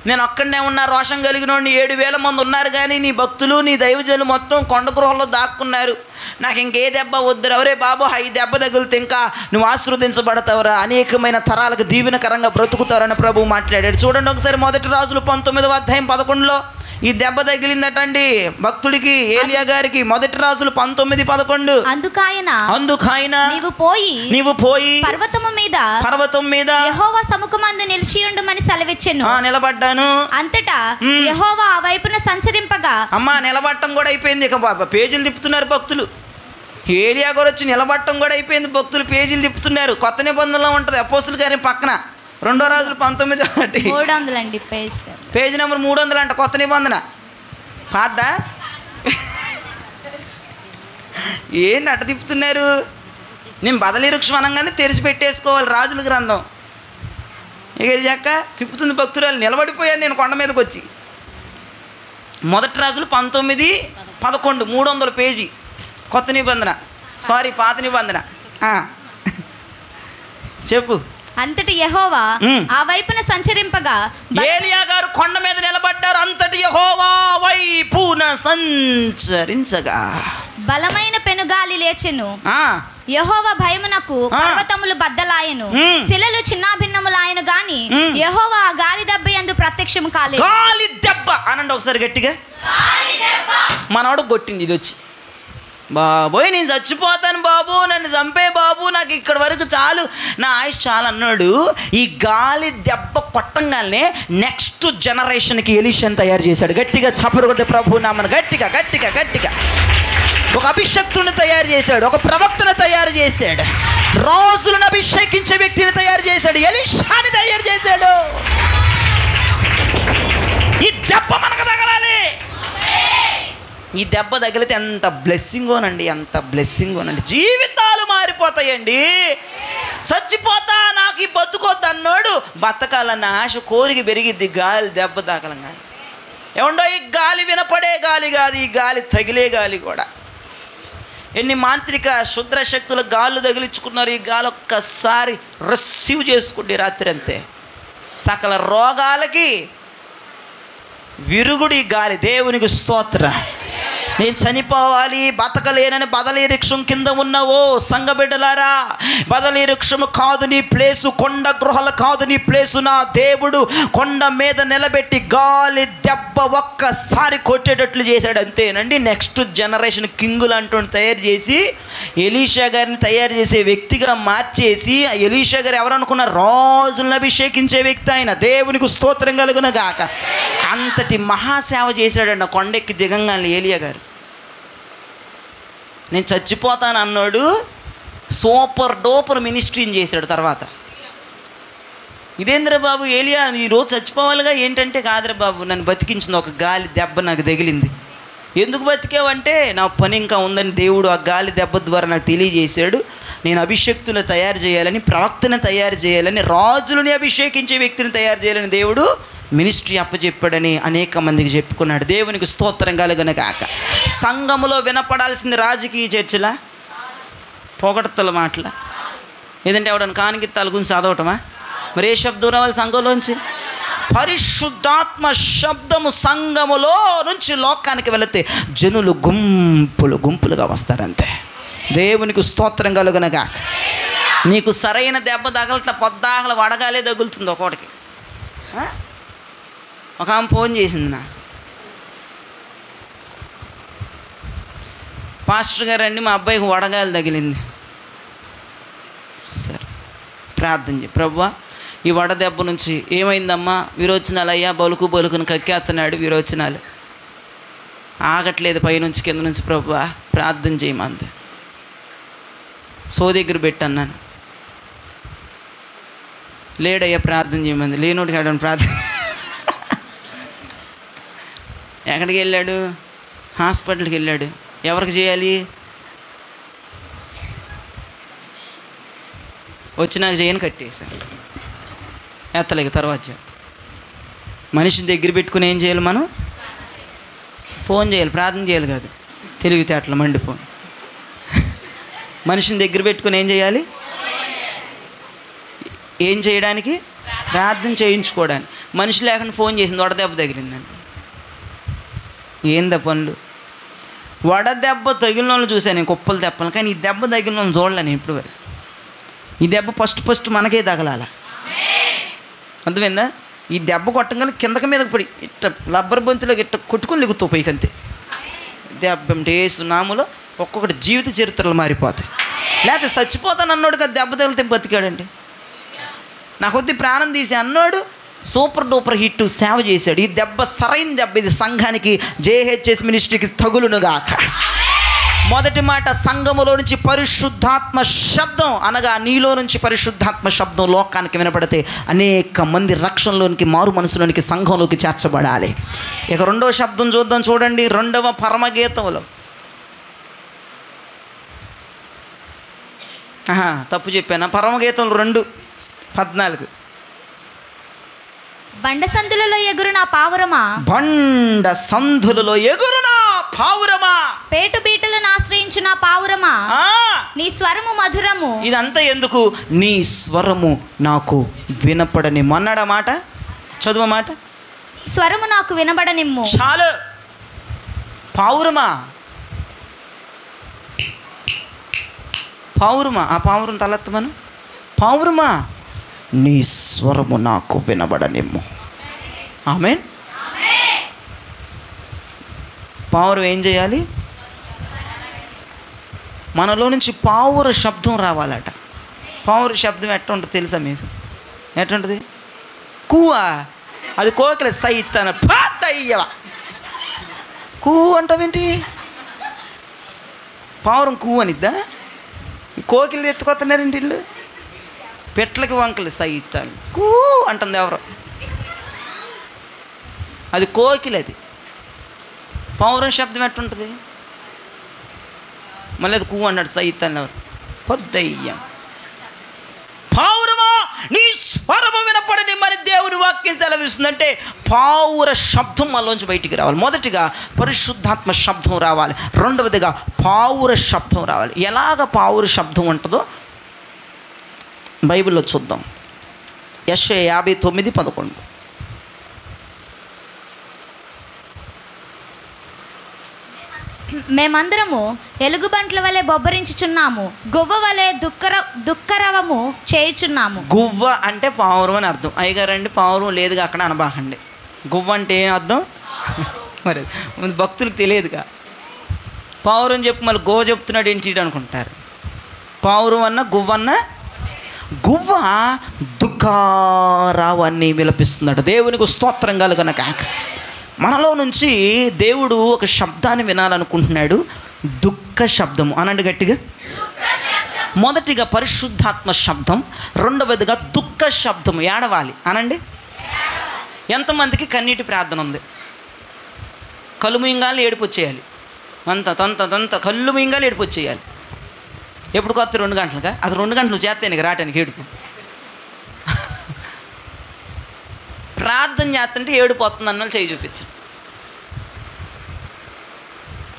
నేను ఒక్కడనే ఉన్నా, రోషం కలిగినోడిని 7,000 మంది ఉన్నారు కానీ నీ భక్తులు నీ దైవజనులు మొత్తం కొండ గృహంలో దాక్కున్నారు, నాకు ఇంకే దెబ్బ వద్దురా, ఎవరే బాబు ఈ దెబ్బ తగిలితే ఇంకా నువ్వు ఆశీర్వదించబడతావురా, అనేకమైన తరాలకు దీవెనకరంగా బ్రతుకుతారని ప్రభువు మాట్లాడాడు. చూడండి ఒకసారి 1 రాజులు 19వ అధ్యాయం 11లో ఈ దెబ్బ తగిలిందటండి భక్తుడికి, ఏలియా గారికి. 1 రాజులు 19:11. అందుకాయన నీవు పోయి పర్వతం మీద యెహోవా సముఖమందు నిలిచియుండుమని సెలవిచ్చెను. నిలబడ్డాను. అంతటా యెహోవా ఆ వైపున సంచరింపగా. అమ్మా నిలబడటం కూడా అయిపోయింది, ఇక పేజీలు తిప్పుతున్నారు భక్తులు. ఏలియా గారు వచ్చి నిలబడటం కూడా అయిపోయింది, భక్తులు పేజీలు తిప్పుతున్నారు. కొత్త నిబంధనలో ఉంటుంది అపోస్తుల గారి పక్కన 2 రాజులు 19 300 అండి, పేజీ నెంబర్ 300 అంట కొత్త నిబంధన. పాద్దా ఏంటి అట్ట తిప్పుతున్నారు? నేను బదలి వృక్షం అనగానే తెరిచి పెట్టేసుకోవాలి రాజుల గ్రంథం. ఇక ఇది చెక్క తిప్పుతుంది భక్తురాలు. నిలబడిపోయాను నేను కొండ మీదకి వచ్చి. 1 రాజులు 19:11 300 పేజీ కొత్త నిబంధన, సారీ పాత నిబంధన. చెప్పు. అంతటి యెహోవా ఆ వైపున సంచరింపగా. ఏలియా గారు కొండ మీద నిలబడ్డారు. అంతటి యెహోవా వైపున సంచరించగా బలమైన పెనుగాలి లేచెను. యెహోవా భయమునకు పర్వతములు బద్దలాయెను, శిలలు చిన్నాభిన్నములాయెను గాని యెహోవా ఆ గాలి దెబ్బ యందు ప్రత్యక్షము కాలేదు. గాలి దెబ్బ అనండి ఒకసారి గట్టిగా. మనవాడు కొట్టింది ఇది వచ్చి, బాబోయ్ నేను చచ్చిపోతాను బాబు, నన్ను చంపే బాబు, నాకు ఇక్కడ వరకు చాలు, నా ఆయుష్ చాలు అన్నాడు. ఈ గాలి దెబ్బ కొట్టంగానే నెక్స్ట్ జనరేషన్కి ఎలీషాని తయారు చేశాడు. గట్టిగా చప్పరు కొట్టే ప్రభు నామను గట్టిగా గట్టిగా గట్టిగా. ఒక అభిషక్తుని తయారు చేశాడు, ఒక ప్రవక్తను తయారు చేశాడు, రాజులను అభిషేకించే వ్యక్తిని తయారు చేశాడు, ఎలీషాని తయారు చేశాడు. ఈ దెబ్బ మనకు తగలాలి. ఈ దెబ్బ తగిలితే ఎంత బ్లెస్సింగోనండి, ఎంత బ్లెస్సింగోనండి. జీవితాలు మారిపోతాయండి. చచ్చిపోతా నాకు ఈ బతుకొద్దు అన్నాడు, బతకాలన్న ఆశ కోరిక పెరిగిద్ది గాలి దెబ్బ తగలంగానే. ఏమండో ఈ గాలి వినపడే గాలి కాదు, ఈ గాలి తగిలే గాలి కూడా. ఎన్ని మాంత్రిక శుద్ర శక్తుల గాళ్ళు తగిలించుకున్నారు. ఈ గాలి ఒక్కసారి రిసీవ్ చేసుకుంటే రాత్రి అంతే సకల రోగాలకి విరుగుడి గాలి. దేవునికి స్తోత్ర. నేను చనిపోవాలి బతకలేనని బదలీ వృక్షం కింద ఉన్నావో సంఘబిడ్డలారా, బదలీ వృక్షము కాదు నీ ప్లేసు, కొండ గృహాలు కాదు నీ ప్లేసు. నా దేవుడు కొండ మీద నిలబెట్టి గాలి దెబ్బ ఒక్కసారి కొట్టేటట్లు చేశాడు అంతేనండి. నెక్స్ట్ జనరేషన్ కింగులు అంటూ తయారు చేసి ఎలీషా గారిని తయారు చేసే వ్యక్తిగా మార్చేసి, ఎలీషా గారు ఎవరనుకున్న రాజులను అభిషేకించే వ్యక్తి ఆయన. దేవునికి స్తోత్రం కలుగును గాక. అంతటి మహాసేవ చేశాడండి కొండెక్కి దిగంగానే ఏలియా గారు. నేను చచ్చిపోతాను అన్నాడు, సూపర్ డోపర్ మినిస్ట్రీని చేశాడు. తర్వాత ఇదేంద్ర బాబు ఏలియా ఈరోజు చచ్చిపోవాలిగా ఏంటంటే, కాదురా బాబు నన్ను బతికించింది ఒక గాలి దెబ్బ నాకు తగిలింది. ఎందుకు బతికావంటే నా పని ఇంకా ఉందని దేవుడు ఆ గాలి దెబ్బ ద్వారా నాకు తెలియజేశాడు. నేను అభిషక్తులు తయారు చేయాలని, ప్రవక్తను తయారు చేయాలని, రాజులని అభిషేకించే వ్యక్తిని తయారు చేయాలని దేవుడు మినిస్ట్రీ అప్పచెప్పాడని అనేక మందికి చెప్పుకున్నాడు. దేవునికి స్తోత్రం కలుగును గాక. సంఘములో వినపడాల్సింది రాజకీయ చర్చలా, పొగడతల మాటల, ఏదంటే ఎవడన్నా కానిగిత్తాల గురించి చదవటమా? మరి ఏ శబ్దం రావాలి సంఘంలోంచి? పరిశుద్ధాత్మ శబ్దము సంఘములో నుంచి లోకానికి వెళితే జనులు గుంపులు గుంపులుగా వస్తారంతే. దేవునికి స్తోత్రం కలుగును గాక. నీకు సరైన దెబ్బ తగలట పొద్దాకలు వడగాలే తగులుతుంది ఒకటికి. ఒక ఆమె ఫోన్ చేసింది నా, పాస్టర్ గారు అండి మా అబ్బాయికి వడగాలి తగిలింది. సరే ప్రార్థన చేయి. ప్రభువా ఈ వడ దెబ్బ నుంచి ఏమైందమ్మా? విరోచనాలు అయ్యా, బలుకు బలుకును కక్కేస్తున్నాడు, విరోచనాలు ఆగట్లేదు పైనుంచి కింద నుంచి. ప్రభువా ప్రార్థన చేయమంది. సో దగ్గర పెట్టన్నాను, లేడయ్యా ప్రార్థన చేయమంది. లేనోడికి ఆడని ప్రార్థన. ఎక్కడికి వెళ్ళాడు? హాస్పిటల్కి వెళ్ళాడు. ఎవరికి చేయాలి? వచ్చినాక చేయని కట్టేశాను, ఎత్తలేక తర్వాత చేస్తాను. మనిషిని దగ్గర పెట్టుకుని ఏం చేయాలి మనం? ఫోన్ చేయాలి, ప్రార్థన చేయాలి కాదు, తెలివితేటలు మండిపో. మనిషిని దగ్గర పెట్టుకుని ఏం చేయాలి? ఏం చేయడానికి? ప్రార్థన చేయించుకోవడానికి. మనిషి లేకుండా ఫోన్ చేసింది, వడదెబ్బ తగిలిందని. ఏందా పనులు? వడదెబ్బ తగిలిన వాళ్ళు చూశాను నేను, కుప్పలు దెబ్బలు. కానీ ఈ దెబ్బ తగిలిన వాళ్ళని చూడలేను ఇప్పుడు వరకు. ఈ దెబ్బ ఫస్ట్ మనకే తగలాల. అర్థమైందా? ఈ దెబ్బ కొట్టగానే కిందకి మీదకి పడి ఇట్ట రబ్బర్ బంతిలో ఇట్ట కొట్టుకుని లిగుతావు పైకి, అంతే. దెబ్బ అంటే సునాములో ఒక్కొక్కటి జీవిత చరిత్రలు మారిపోతాయి. లేకపోతే చచ్చిపోతాను అన్నాడు కదా, దెబ్బ తగిలితే బతికాడండి. నా కొద్ది ప్రాణం తీసి అన్నాడు, సూపర్ డూపర్ హిట్ సేవ చేశాడు. ఈ దెబ్బ సరైన దెబ్బ. ఇది సంఘానికి, జేహెచ్ఎస్ మినిస్ట్రీకి తగులునుగాక. మొదటి మాట, సంఘములో నుంచి పరిశుద్ధాత్మ శబ్దం, అనగా నీలో నుంచి పరిశుద్ధాత్మ శబ్దం లోకానికి వినపడితే అనేక మంది రక్షణలోనికి, మారు మనసులోనికి, సంఘంలోకి చేర్చబడాలి. ఇక రెండవ శబ్దం చూద్దాం, చూడండి. రెండవ పరమగీతంలో, తప్పు చెప్పాను, పరమగీతం 2:14. బండ సందులలో ఎగురునా పావురమా, బండ సందులలో ఎగురునా పావురమా, పేటు బీటలను ఆశ్రయించిన పావురమా, నీ స్వరము మధురము. ఇదంతా ఎందుకు? నీ స్వరము నాకు వినపడని మన్నాడ మాట. చదువు మాట. స్వరము నాకు వినబడనిమ్ము. చాలు. పావురమా, పావురమా, ఆ పావురం తలెత్తమను. పావురమా, నీ స్వరము నాకు వినబడనిమ్ము. ఆమేన్. పావురం ఏం చేయాలి? మనలో నుంచి పావుర శబ్దం రావాలట. పావుర శబ్దం ఎట్లా ఉంటుంది తెలుసా మీకు? ఎట్లుంటుంది? కూవా. అది కోకిల సైతన పాతయ్యవా కూ అంటావేంటి? పావురం కూ అనిద్దా? కోకిలు ఎత్తుకొస్తున్నారేంటి ఇల్లు? పెట్లకి వంకలు సైతాను కూ అంటుంది ఎవరు? అది కోకిలు. అది పావురం శబ్దం ఎట్టుంటుంది? మళ్ళీ అది కూ అన్నాడు సైతాన్ని ఎవరు? పొద్దయ్యం. పావురమా, నీ స్వరము వినపడని మరి దేవుని వాక్యం సెలవిస్తుందంటే పావుర శబ్దం మనలోంచి బయటికి రావాలి. మొదటిగా పరిశుద్ధాత్మ శబ్దం రావాలి. రెండవదిగా పావుర శబ్దం రావాలి. ఎలాగ పావుర శబ్దం ఉంటుందో బైబిల్లో చూద్దాం. యెషయా 59:11. మేమందరము ఎలుగుబంట్ల వలె బొబ్బరించుచున్నాము, గువ్వ వలె దుఃఖరవము చేయుచున్నాము. గువ్వ అంటే పావురం అని అర్థం. అయ్యగారండి పావురం లేదుగా అక్కడ అనబాకండి. గువ్వ అంటే ఏం అర్థం? మరి భక్తులకు తెలియదుగా. పావురం చెప్పి మళ్ళీ గోవ చెప్తున్నాడు ఏంటి అనుకుంటారు. పావురం అన్న గువ్వన్న, గువ్వ దుఃఖరావాన్ని విలపిస్తుందట. దేవునికి స్తోత్రం కలుగును గాక. మనలో నుంచి దేవుడు ఒక శబ్దాన్ని వినాలనుకుంటున్నాడు. దుఃఖ శబ్దము అనండి గట్టిగా. మొదటిగా పరిశుద్ధాత్మ శబ్దం, రెండవదిగా దుఃఖ శబ్దము. ఏడవాలి అనండి. ఎంతమందికి కన్నీటి ప్రార్థన ఉంది? కళ్ళు మింగాలి, ఏడుపు వచ్చేయాలి. తంత కళ్ళు మింగాలి, ఏడుపు వచ్చేయాలి. ఎప్పుడు కొత్త 2 గంటలుగా? అది 2 గంటలు చేస్తాను రావటానికి ఏడుపు. ప్రార్థన చేస్తుంటే ఏడుపు వస్తుంది అన్న చేయి చూపించు.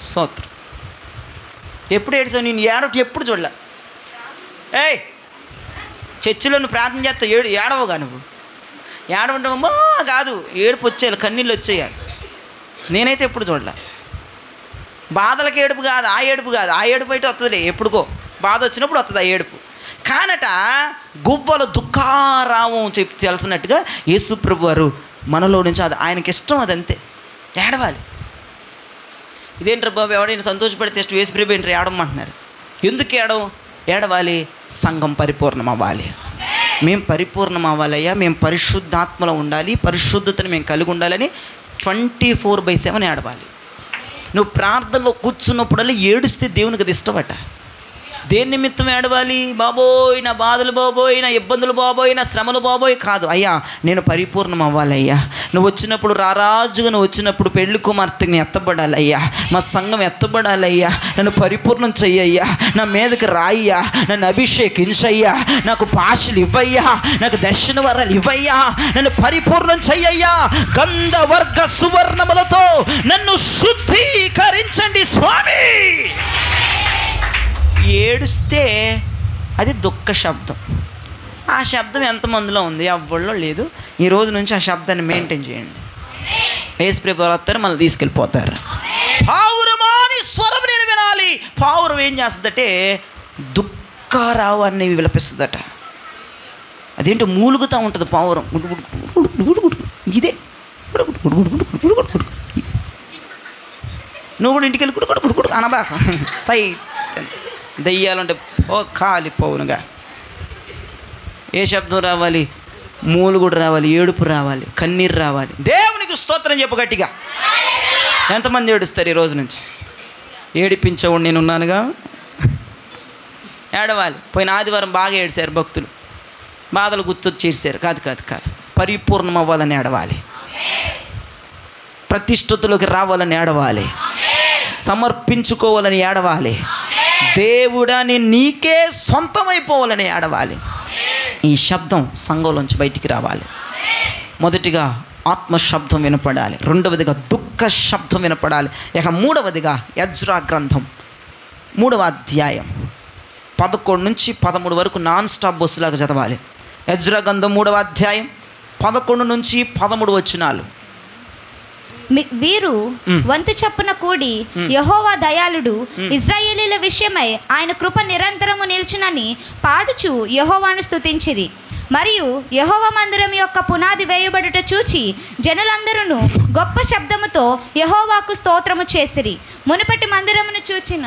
స్తోత్రం. ఎప్పుడు ఏడుసావు? నేను ఏడవటి ఎప్పుడు చూడలే. ఏయ్, చర్చిలో నువ్వు ప్రార్థన చేస్తావు, ఏడవగా నువ్వు ఏడవటమ్మా కాదు, ఏడుపు వచ్చేయాలి, కన్నీళ్ళు వచ్చేయాలి. నేనైతే ఎప్పుడు చూడలే. బాధలకు ఏడుపు కాదు, ఆ ఏడుపు కాదు. ఆ ఏడుపు అయితే వస్తుందిలే, ఎప్పుడుకో బాధ వచ్చినప్పుడు వస్తుంది ఆ ఏడుపు. కానట గువ్వలు దుఃఖారావం తెలిసినట్టుగా యేసుప్రభు వారు మనలో నుంచి అది ఆయనకి ఇష్టం, అదంతే. ఏడవాలి. ఇదేంటి బాబు, ఎవడైనా సంతోషపడితే ఇష్టం, యేసుప్రభు ఏంటి ఏడమంటున్నారు? ఎందుకు ఏడవాలి? సంఘం పరిపూర్ణం అవ్వాలి. మేము పరిపూర్ణం అవ్వాలయ్యా, మేము పరిశుద్ధాత్మలో ఉండాలి, పరిశుద్ధతను మేము కలిగి ఉండాలని 24/7 ఏడవాలి. నువ్వు ప్రార్థనలో కూర్చున్నప్పుడల్లా ఏడుస్తే దేవునికి అది ఇష్టమట. దేని నిమిత్తం ఏడవాలి? బాబోయ్ నా బాధలు బాబోయ్, నా ఇబ్బందులు బాబోయ్, నా శ్రమలు బాబోయ్ కాదు. అయ్యా నేను పరిపూర్ణం అవ్వాలి అయ్యా, నువ్వు వచ్చినప్పుడు రారాజుగా నువ్వు వచ్చినప్పుడు పెళ్లి కుమార్తెని ఎత్తబడాలి అయ్యా, మా సంఘం ఎత్తబడాలి అయ్యా, నన్ను పరిపూర్ణం చెయ్యయ్యా, నా మీదకి రాయ్యా, నన్ను అభిషేకించయ్యా, నాకు భాషలు ఇవ్వయ్యా, నాకు దర్శన వరాలు ఇవ్వయ్యా, నన్ను పరిపూర్ణం చెయ్యయ్యా, గంధవర్గ సువర్ణములతో నన్ను శుద్ధీకరించండి స్వామి. ఏడుస్తే అది దుఃఖ శబ్దం. ఆ శబ్దం ఎంతమందిలో ఉంది? ఎవ్వళ్ళో లేదు. ఈ రోజు నుంచి ఆ శబ్దాన్ని మెయింటైన్ చేయండి. యేసు ప్రభువు వస్తారు, మళ్ళీ తీసుకెళ్ళిపోతారు. పావురమాని స్వరం నేను వినాలి. పావురం ఏం చేస్తుందంటే దుఃఖరావాన్ని విలపిస్తుందట. అదేంటో మూలుగుతూ ఉంటుంది పావురం. ఇదే నువ్వు కూడా ఇంటికి వెళ్ళి కుడుకుడు అనబాక సై దెయ్యాలంటే ఓ కాలిపోవునుగా. ఏ శబ్దం రావాలి? మూలుగుడు రావాలి, ఏడుపు రావాలి, కన్నీరు రావాలి. దేవునికి స్తోత్రం చెప్పు గట్టిగా. ఎంతమంది ఏడుస్తారు ఈ రోజు నుంచి? ఏడిపించేవాడు నేను ఉన్నానుగా. ఏడవాలి. పోయిన ఆదివారం బాగా ఏడిశారు భక్తులు, బాధలు గుర్తొచ్చేసారు. కాదు కాదు కాదు, పరిపూర్ణం అవ్వాలని ఏడవాలి, ప్రతిష్ఠతలోకి రావాలని ఏడవాలి, సమర్పించుకోవాలని ఏడవాలి, దేవుడా నేను నీకే సొంతమైపోవాలని ఏడవాలి. ఈ శబ్దం సంఘంలోంచి బయటికి రావాలి. మొదటిగా ఆత్మశబ్దం వినపడాలి, రెండవదిగా దుఃఖ శబ్దం వినపడాలి. ఇక మూడవదిగా ఎజ్రా గ్రంథం 3వ అధ్యాయం 11 నుంచి 13 వరకు నాన్ స్టాప్ బస్సులాగా చదవాలి. ఎజ్రా గ్రంథం 3వ అధ్యాయం 11 నుంచి 13 వచనాలు. వీరు వంతు చప్పున కూడి యెహోవా దయాళుడు, ఇశ్రాయేలీల విషయమై ఆయన కృప నిరంతరము నిలిచునని పాడుచు యెహోవాను స్తుతించిరి. మరియు యెహోవా మందిరం యొక్క పునాది వేయబడుట చూచి జనులందరూ గొప్ప శబ్దముతో యెహోవాకు స్తోత్రము చేసిరి. మునుపటి మందిరమును చూచిన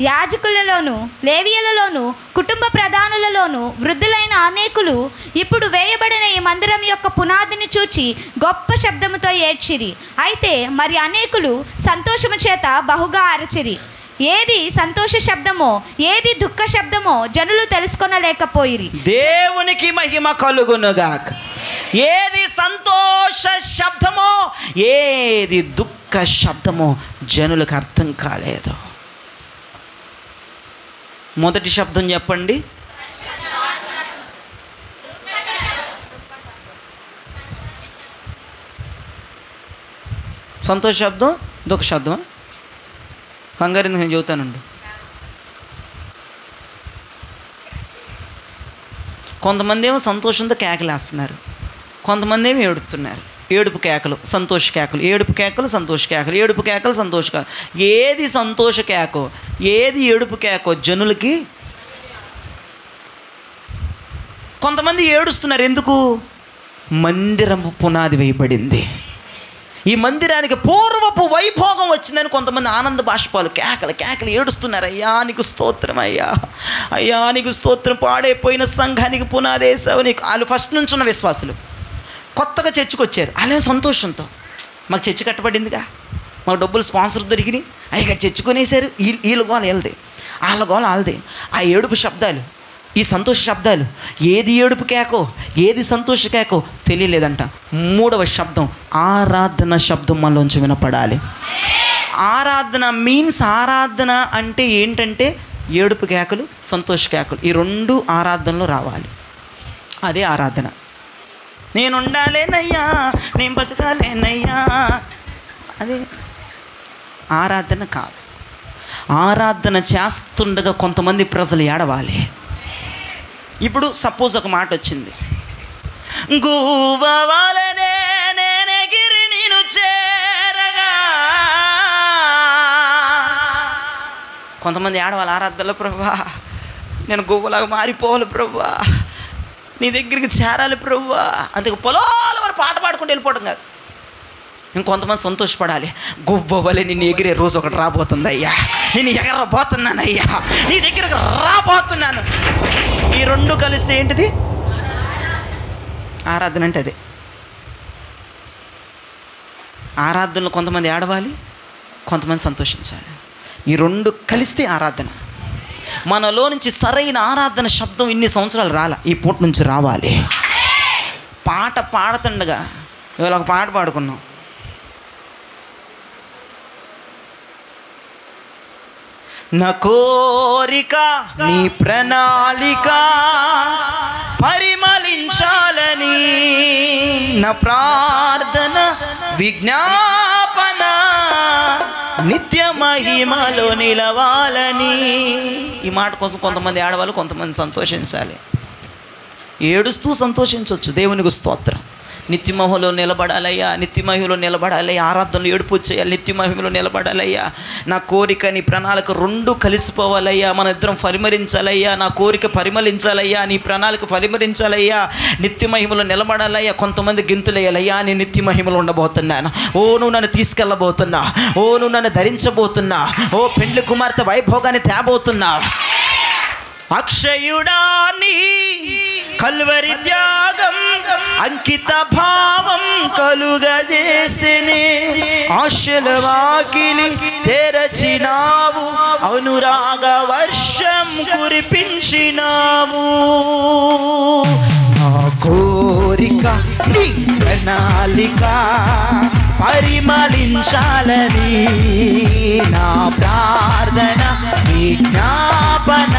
యాజకులలోను లేవియలలోను కుటుంబ ప్రధానులలోను వృద్ధులైన అనేకులు ఇప్పుడు వేయబడిన ఈ మందిరం యొక్క పునాదిని చూచి గొప్ప శబ్దముతో ఏడ్చిరి. అయితే మరి అనేకులు సంతోషము చేత బహుగా అరచిరి. ఏది సంతోష శబ్దమో ఏది దుఃఖ శబ్దమో జనులు తెలుసుకొనలేకపోయిరి. దేవునికి మహిమ కలుగునుగాక. ఏది సంతోష శబ్దమో ఏది దుఃఖ శబ్దమో జనులకు అర్థం కాలేదు. మొదటి శబ్దం చెప్పండి. సంతోష శబ్దం, దుఃఖ శబ్దమా? కంగారు ఎందుకు, నేను చెబుతానండి. కొంతమంది ఏమో సంతోషంతో కేకలేస్తున్నారు, కొంతమంది ఏమో ఏడుతున్నారు. ఏడుపు కేకలు, సంతోష కేకలు, ఏడుపు కేకలు, సంతోష కేకలు, ఏడుపు కేకలు, సంతోష కేకలు. ఏది సంతోష కేకో ఏది ఏడుపు కేకో జనులకి. కొంతమంది ఏడుస్తున్నారు ఎందుకు? మందిరము పునాది వేయబడింది, ఈ మందిరానికి పూర్వపు వైభోగం వచ్చిందని కొంతమంది ఆనంద బాష్పాలు, కేకలు కేకలు ఏడుస్తున్నారు. అయ్యా నీకు స్తోత్రం, అయ్యా అయ్యా నీకు స్తోత్రం, పాడైపోయిన సంఘానికి పునాది వేసావు నీకు. వాళ్ళు ఫస్ట్ నుంచి ఉన్న విశ్వాసులు కొత్తగా చర్చికి వచ్చారు. అలాగే సంతోషంతో మాకు చర్చి కట్టబడిందిగా, మాకు డబ్బులు స్పాన్సర్ దొరికినాయి, అయ్యగా చర్చుకొనేసారు. వీళ్ళ గోల వెళ్తే వాళ్ళ గోల వాళ్ళదే. ఆ ఏడుపు శబ్దాలు, ఈ సంతోష శబ్దాలు, ఏది ఏడుపు కేకో ఏది సంతోష కేకో తెలియలేదంట. మూడవ శబ్దం ఆరాధన శబ్దం మనలోంచి వినపడాలి. ఆరాధన మీన్స్, ఆరాధన అంటే ఏంటంటే ఏడుపు కేకలు, సంతోష కేకలు, ఈ రెండు ఆరాధనలో రావాలి. అదే ఆరాధన. నేను ఉండాలేనయ్యా, నేను బతకాలేనయ్యా, అదే ఆరాధన కాదు. ఆరాధన చేస్తుండగా కొంతమంది ప్రజలు ఏడవాలి. ఇప్పుడు సపోజ్ ఒక మాట వచ్చింది, గువ్వవలెనే నేనెగిరి నిన్ను చేరగా. కొంతమంది ఏడవాలి ఆరాధనలో, ప్రభువా నేను గువ్వలాగా మారిపోవాలి ప్రభువా, నీ దగ్గరికి చేరాలి ప్రభువా. అంతే పొలాల వారు పాట పాడుకుంటూ వెళ్ళిపోవడం కాదు. ఇంకొంతమంది సంతోషపడాలి, గువ్వవలె నిన్ను ఎగిరే రోజు ఒకటి రాబోతుంది అయ్యా, నేను ఎగరబోతున్నాను అయ్యా, నీ దగ్గరకు రాబోతున్నాను. ఈ రెండు కలిస్తే ఏంటిది ఆరాధన అంటే? అదే ఆరాధనలో కొంతమంది ఏడవాలి, కొంతమంది సంతోషించాలి. ఈ రెండు కలిస్తే ఆరాధన. మనలో నుంచి సరైన ఆరాధన శబ్దం ఇన్ని సంవత్సరాలు రాలా, ఈ పూట నుంచి రావాలి. పాట పాడుతుండగా ఇవాళ ఒక పాట పాడుకున్నాం. నా కోరిక నీ ప్రణాళిక పరిమళించాలని, నా ప్రార్థన విజ్ఞాపన నిత్య మహిమలో నిలవాలని. ఈ మాట కోసం కొంతమంది ఆడవాళ్ళు, కొంతమంది సంతోషించాలి. ఏడుస్తూ సంతోషించవచ్చు. దేవునికి స్తోత్రం. నిత్య మహిమలో నిలబడాలయ్యా, నిత్య మహిమలో నిలబడాలయ్యా, ఆరాధనలు ఏడుపు చేయాలి, నిత్య మహిమలో నిలబడాలయ్యా. నా కోరిక నీ ప్రణాళిక రెండు కలిసిపోవాలయ్యా, మన ఇద్దరం పరిమళించాలయ్యా. నా కోరిక పరిమళించాలయ్యా, నీ ప్రణాళిక పరిమళించాలయ్యా, నిత్య మహిమలో నిలబడాలయ్యా. కొంతమంది గింతులేయాలయ్యా, నేను నిత్య మహిమలో ఉండబోతున్నాను. ఓ నువ్వు నన్ను తీసుకెళ్ళబోతున్నా, ఓ నువ్వు నన్ను ధరించబోతున్నా, ఓ పెండ్లి కుమార్తె వైభోగాన్ని తేబోతున్నా. అక్షయుడా నీ కల్వరి త్యాగం అంకిత భావం కలుగజేసినే, ఆశల వాకిలి తెరచినావు, అనురాగ వర్షం కురిపించినావు. నా కోరిక నీ ప్రణాళిక పరిమళించాలని, నా ప్రార్థన విజ్ఞాపన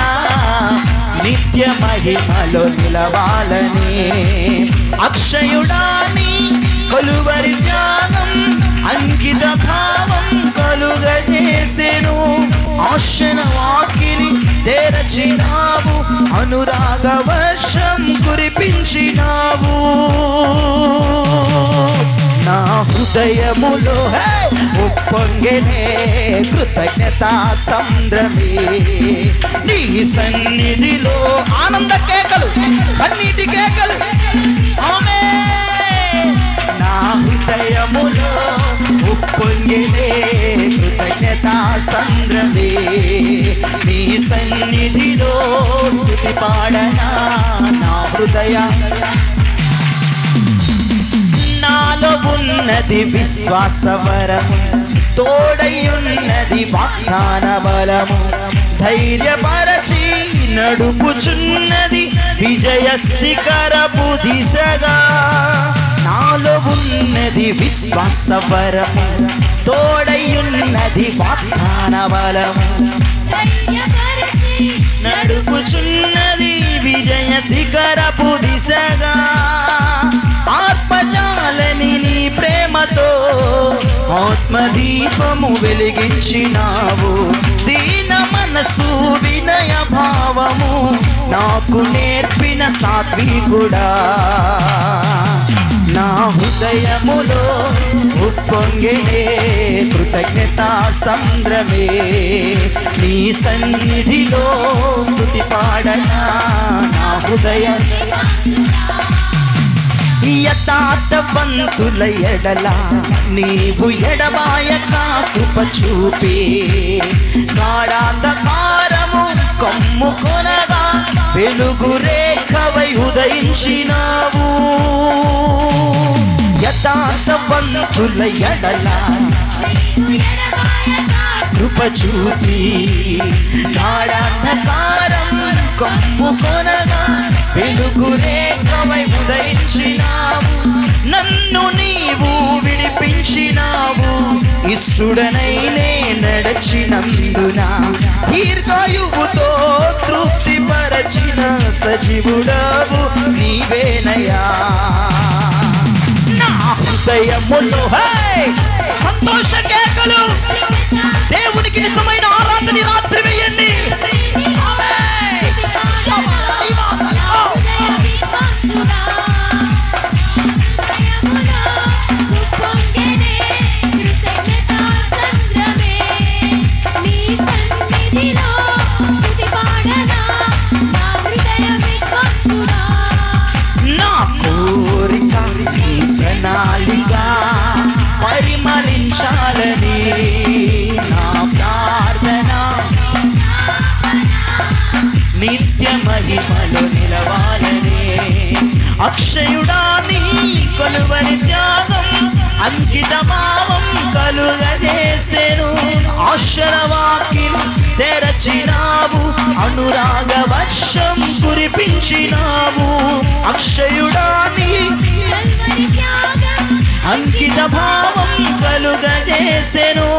నిత్య మహిమలో నిలవాలని. అక్షయుడాని కలువరి జ్ఞానం అంకిత భావం కలుగజేసెను, ఆశన వాకిలి తెరచినావు, అనురాగ వర్షం కురిపించినావు. నా హృదయములో ఉప్పొంగెనే కృతజ్ఞతా సంద్రమే, నీ సన్నిధిలో ఆనంద కేకలు, కన్నీటి కేకలు. ఆమేన్. నా హృదయములో ఉప్పొంగెనే కృతజ్ఞతా సంద్రమే, నీ సన్నిధిలో స్తుతి పాడనా. నా హృదయ నాలో ఉన్నది విశ్వాస వరము, తోడయున్నది వాగ్దాన బలము, ధైర్యపరచి నడుపుచున్నది విజయ శిఖరపు దిశగా. నాలో ఉన్నది విశ్వాస వరము, తోడయున్నది వాగ్దాన బలము, నడుపుచున్నది విజయ శిఖరపు దిశగా. ఆత్మజాలని నీ ప్రేమతో ఆత్మదీపము వెలిగించినావు, దీన మనసు వినయ భావము నాకు నేర్పిన సాత్వికుడా. నా హృదయములో ఉప్పొంగెనే కృతజ్ఞతా సంద్రమే, నీ సన్నిధిలో స్తుతి పాడనా. నా హృదయ యథార్థవంతుల ఎడల నీవు ఎడబాయక కృప చూపి, గాఢాంధకారము కమ్ముకొనగా వెలుగు రేఖవై ఉదయించినావు. యథార్థవంతుల ఎడల కృప చూపి, గాఢాంధకారం కమ్ముకొనగా వెలుగు రేఖవై ఉదయించినావు. నన్ను నీవు విడిపించినావు, ఇష్టడనైనే నడచినందున దీర్ఘాయువుతో తృప్తి పరచిన సజీవుడవు నీవేనయా. నా హృదయములో సంతోష కేకలు, దేవునికి నిజమైన ఆరాధన రాత్రి వేయండి. పరిమళించాలని, నా ప్రార్థన నిత్య మహిమలో నిలవాలని. అక్షయుడా నీ కొలువరి త్యాగం అంకిత భావం కలుగజేసెను. ఆశల వాకిలి తెరచినావు, అనురాగ వర్షం కురిపించినావు. అక్షయుడాని అంకిత భావం కలుగజేసెను.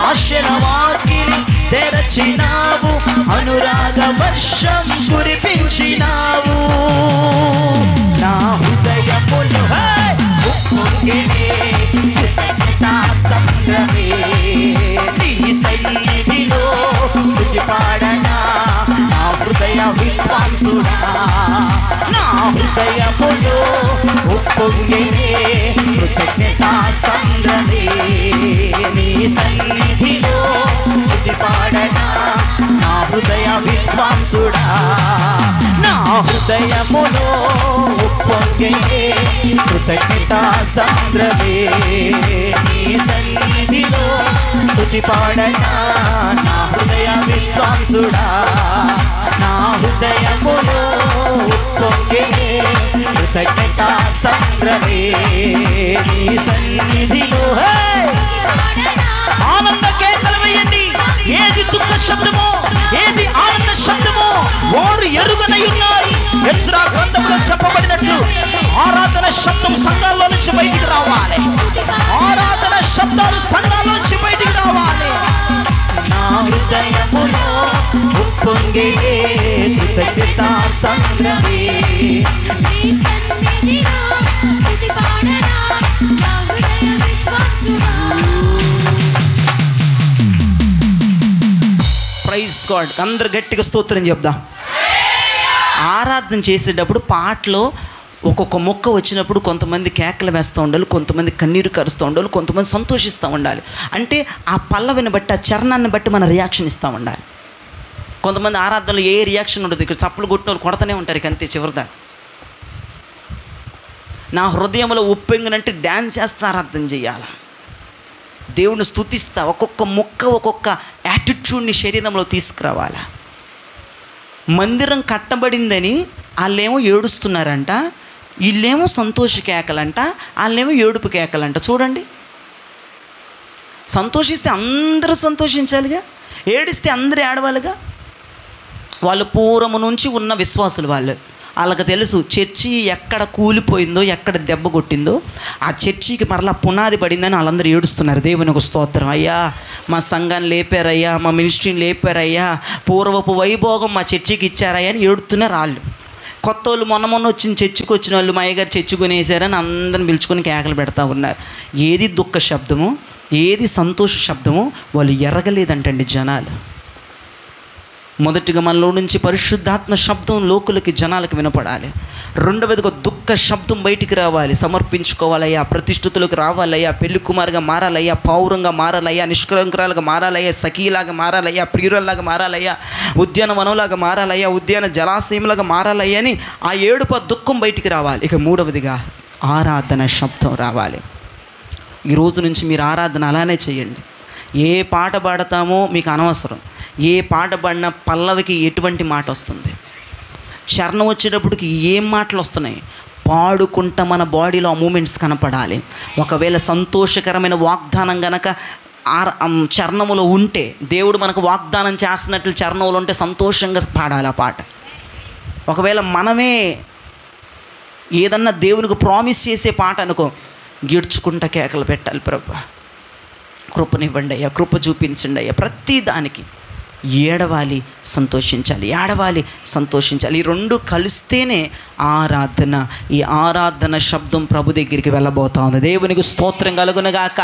ఆశల వాకిలి తెరచినావు, అనురాగ వర్షం కురిపించినావు. నా హృదయములో ఉప్పొంగెనే కృతజ్ఞతా సంద్రమే. నీ సన్నిధిలో స్తుతి పాడనా నా హృదయ విద్వాంసుడా. నా హృదయములో ఉప్పొంగెనే కృతజ్ఞతా సంద్రమే. నీ సన్నిధిలో స్తుతి పాడనా నా హృదయ విద్వాంసుడా. నా హృదయములో ఉప్పొంగెనే కృతజ్ఞతా సంద్రమే. నీ సన్నిధిలో స్తుతి పాడనా నా హృదయ విద్వాంసుడా. నా హృదయములో ఉప్పొంగెనే కృతజ్ఞతా సంద్రమే. నీ సన్నిధిలో ఆనంద కేకలు వేయండి. ఏది దుఃఖ శబ్దమో, ఏది ఆనంద శబ్దమో వారు ఎరుగనై ఉన్నారు. ఎజ్రా గ్రంథంలో చెప్పబడినట్లు ఆరాధన శబ్దం సంఘాల్లో నుంచి బయటికి రావాలి. ఆరాధన శబ్దాలు సంఘాల్లో నుంచి బయటికి రావాలి. నా హృదయములో ఉప్పొంగెనే కృతజ్ఞతా సంద్రమే. Praise God. అందరు గట్టిగా స్తోత్రం చెప్దాం. ఆరాధన చేసేటప్పుడు పాటలో ఒక్కొక్క మొక్క వచ్చినప్పుడు కొంతమంది కేకలు వేస్తూ ఉండాలి, కొంతమంది కన్నీరు కరుస్తూ ఉండాలి, కొంతమంది సంతోషిస్తూ ఉండాలి. అంటే ఆ పల్లవిని బట్టి, ఆ చరణాన్ని బట్టి మన రియాక్షన్ ఇస్తూ ఉండాలి. కొంతమంది ఆరాధనలో ఏ రియాక్షన్ ఉండదు. ఇక్కడ చప్పులు కొట్టిన వాళ్ళు కొడతానే ఉంటారు ఇక అంతే చివరిదాకా. నా హృదయంలో ఉప్పొంగినంటే డ్యాన్స్ చేస్తా ఆరాధన చేయాలి, దేవుని స్తుతిస్తా. ఒక్కొక్క ముక్క ఒక్కొక్క యాటిట్యూడ్ని శరీరంలో తీసుకురావాలి. మందిరం కట్టబడిందని వాళ్ళేమో ఏడుస్తున్నారంట, వీళ్ళేమో సంతోష కేకలంట, వాళ్ళేమో ఏడుపు కేకలంట. చూడండి, సంతోషిస్తే అందరూ సంతోషించాలిగా, ఏడిస్తే అందరూ ఏడవాలిగా. వాళ్ళు పూర్వము నుంచి ఉన్న విశ్వాసులు వాళ్ళకి తెలుసు చర్చి ఎక్కడ కూలిపోయిందో, ఎక్కడ దెబ్బ కొట్టిందో ఆ చర్చికి మరలా పునాది పడిందని వాళ్ళందరూ ఏడుస్తున్నారు. దేవునికి స్తోత్రం. అయ్యా మా సంఘాన్ని లేపారయ్యా, మా మినిస్ట్రీని లేపారయ్యా, పూర్వపు వైభోగం మా చర్చికి ఇచ్చారయ్యా అని ఏడుతున్నారు వాళ్ళు. కొత్త వాళ్ళు మొన్న వచ్చిన చర్చికి వచ్చిన వాళ్ళు మా అయ్యగారు చర్చి కొనేసారని అందరిని పిలుచుకొని కేకలు పెడతా ఉన్నారు. ఏది దుఃఖ శబ్దము, ఏది సంతోష శబ్దము వాళ్ళు ఎరగలేదంటండి జనాలు. మొదటిగా మనలో నుంచి పరిశుద్ధాత్మ శబ్దం లోకులకి జనాలకు వినపడాలి. రెండవదిగా దుఃఖ శబ్దం బయటికి రావాలి. సమర్పించుకోవాలయ్యా, ప్రతిష్ఠితులకు రావాలయ్యా, పెళ్లి కుమారుగా మారాలయ్యా, పౌరంగా మారాలయ్యా, నిష్కలంకురాలుగా మారాలయ్యా, సఖీలాగా మారాలయ్యా, ప్రియురాల్లాగా మారాలయ్యా, ఉద్యానవనంలాగా మారాలయ్యా, ఉద్యాన జలాశయంలాగా మారాలయ్యా అని ఆ ఏడుపు దుఃఖం బయటికి రావాలి. ఇక మూడవదిగా ఆరాధన శబ్దం రావాలి. ఈ రోజు నుంచి మీరు ఆరాధన అలానే చేయండి. ఏ పాట పాడతామో మీకు అనవసరం. ఏ పాట పాడినా పల్లవికి ఎటువంటి మాట వస్తుంది, చరణం వచ్చేటప్పటికి ఏం మాటలు వస్తున్నాయి, పాడుకుంటా మన బాడీలో ఆ మూమెంట్స్ కనపడాలి. ఒకవేళ సంతోషకరమైన వాగ్దానం గనక చరణములో ఉంటే, దేవుడు మనకు వాగ్దానం చేస్తున్నట్లు చరణంలో ఉంటే సంతోషంగా పాడాలి ఆ పాట. ఒకవేళ మనమే ఏదన్నా దేవునికి ప్రామిస్ చేసే పాట అనుకో, గిడ్చుకుంటా కేకలు పెట్టాలి. ప్రభు కృపనివ్వండి అయ్యా, కృప చూపించండి అయ్యా. ప్రతి దానికి ఏడవాలి, సంతోషించాలి, ఏడవాలి, సంతోషించాలి. ఈ రెండు కలిస్తేనే ఆరాధన. ఈ ఆరాధన శబ్దం ప్రభు దగ్గరికి వెళ్ళబోతా ఉంది. దేవునికి స్తోత్రం కలుగునుగాక.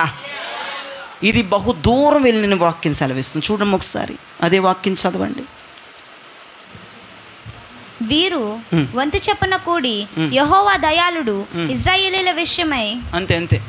ఇది బహు దూరం వెళ్ళిన వాక్యం సెలవిస్తుంది. చూడడం ఒకసారి అదే వాక్యం చదవండి. వీరు వంతు చెప్పున కూడి యెహోవా దయాళుడు, ఇశ్రాయేలీయుల విషయమై అంతే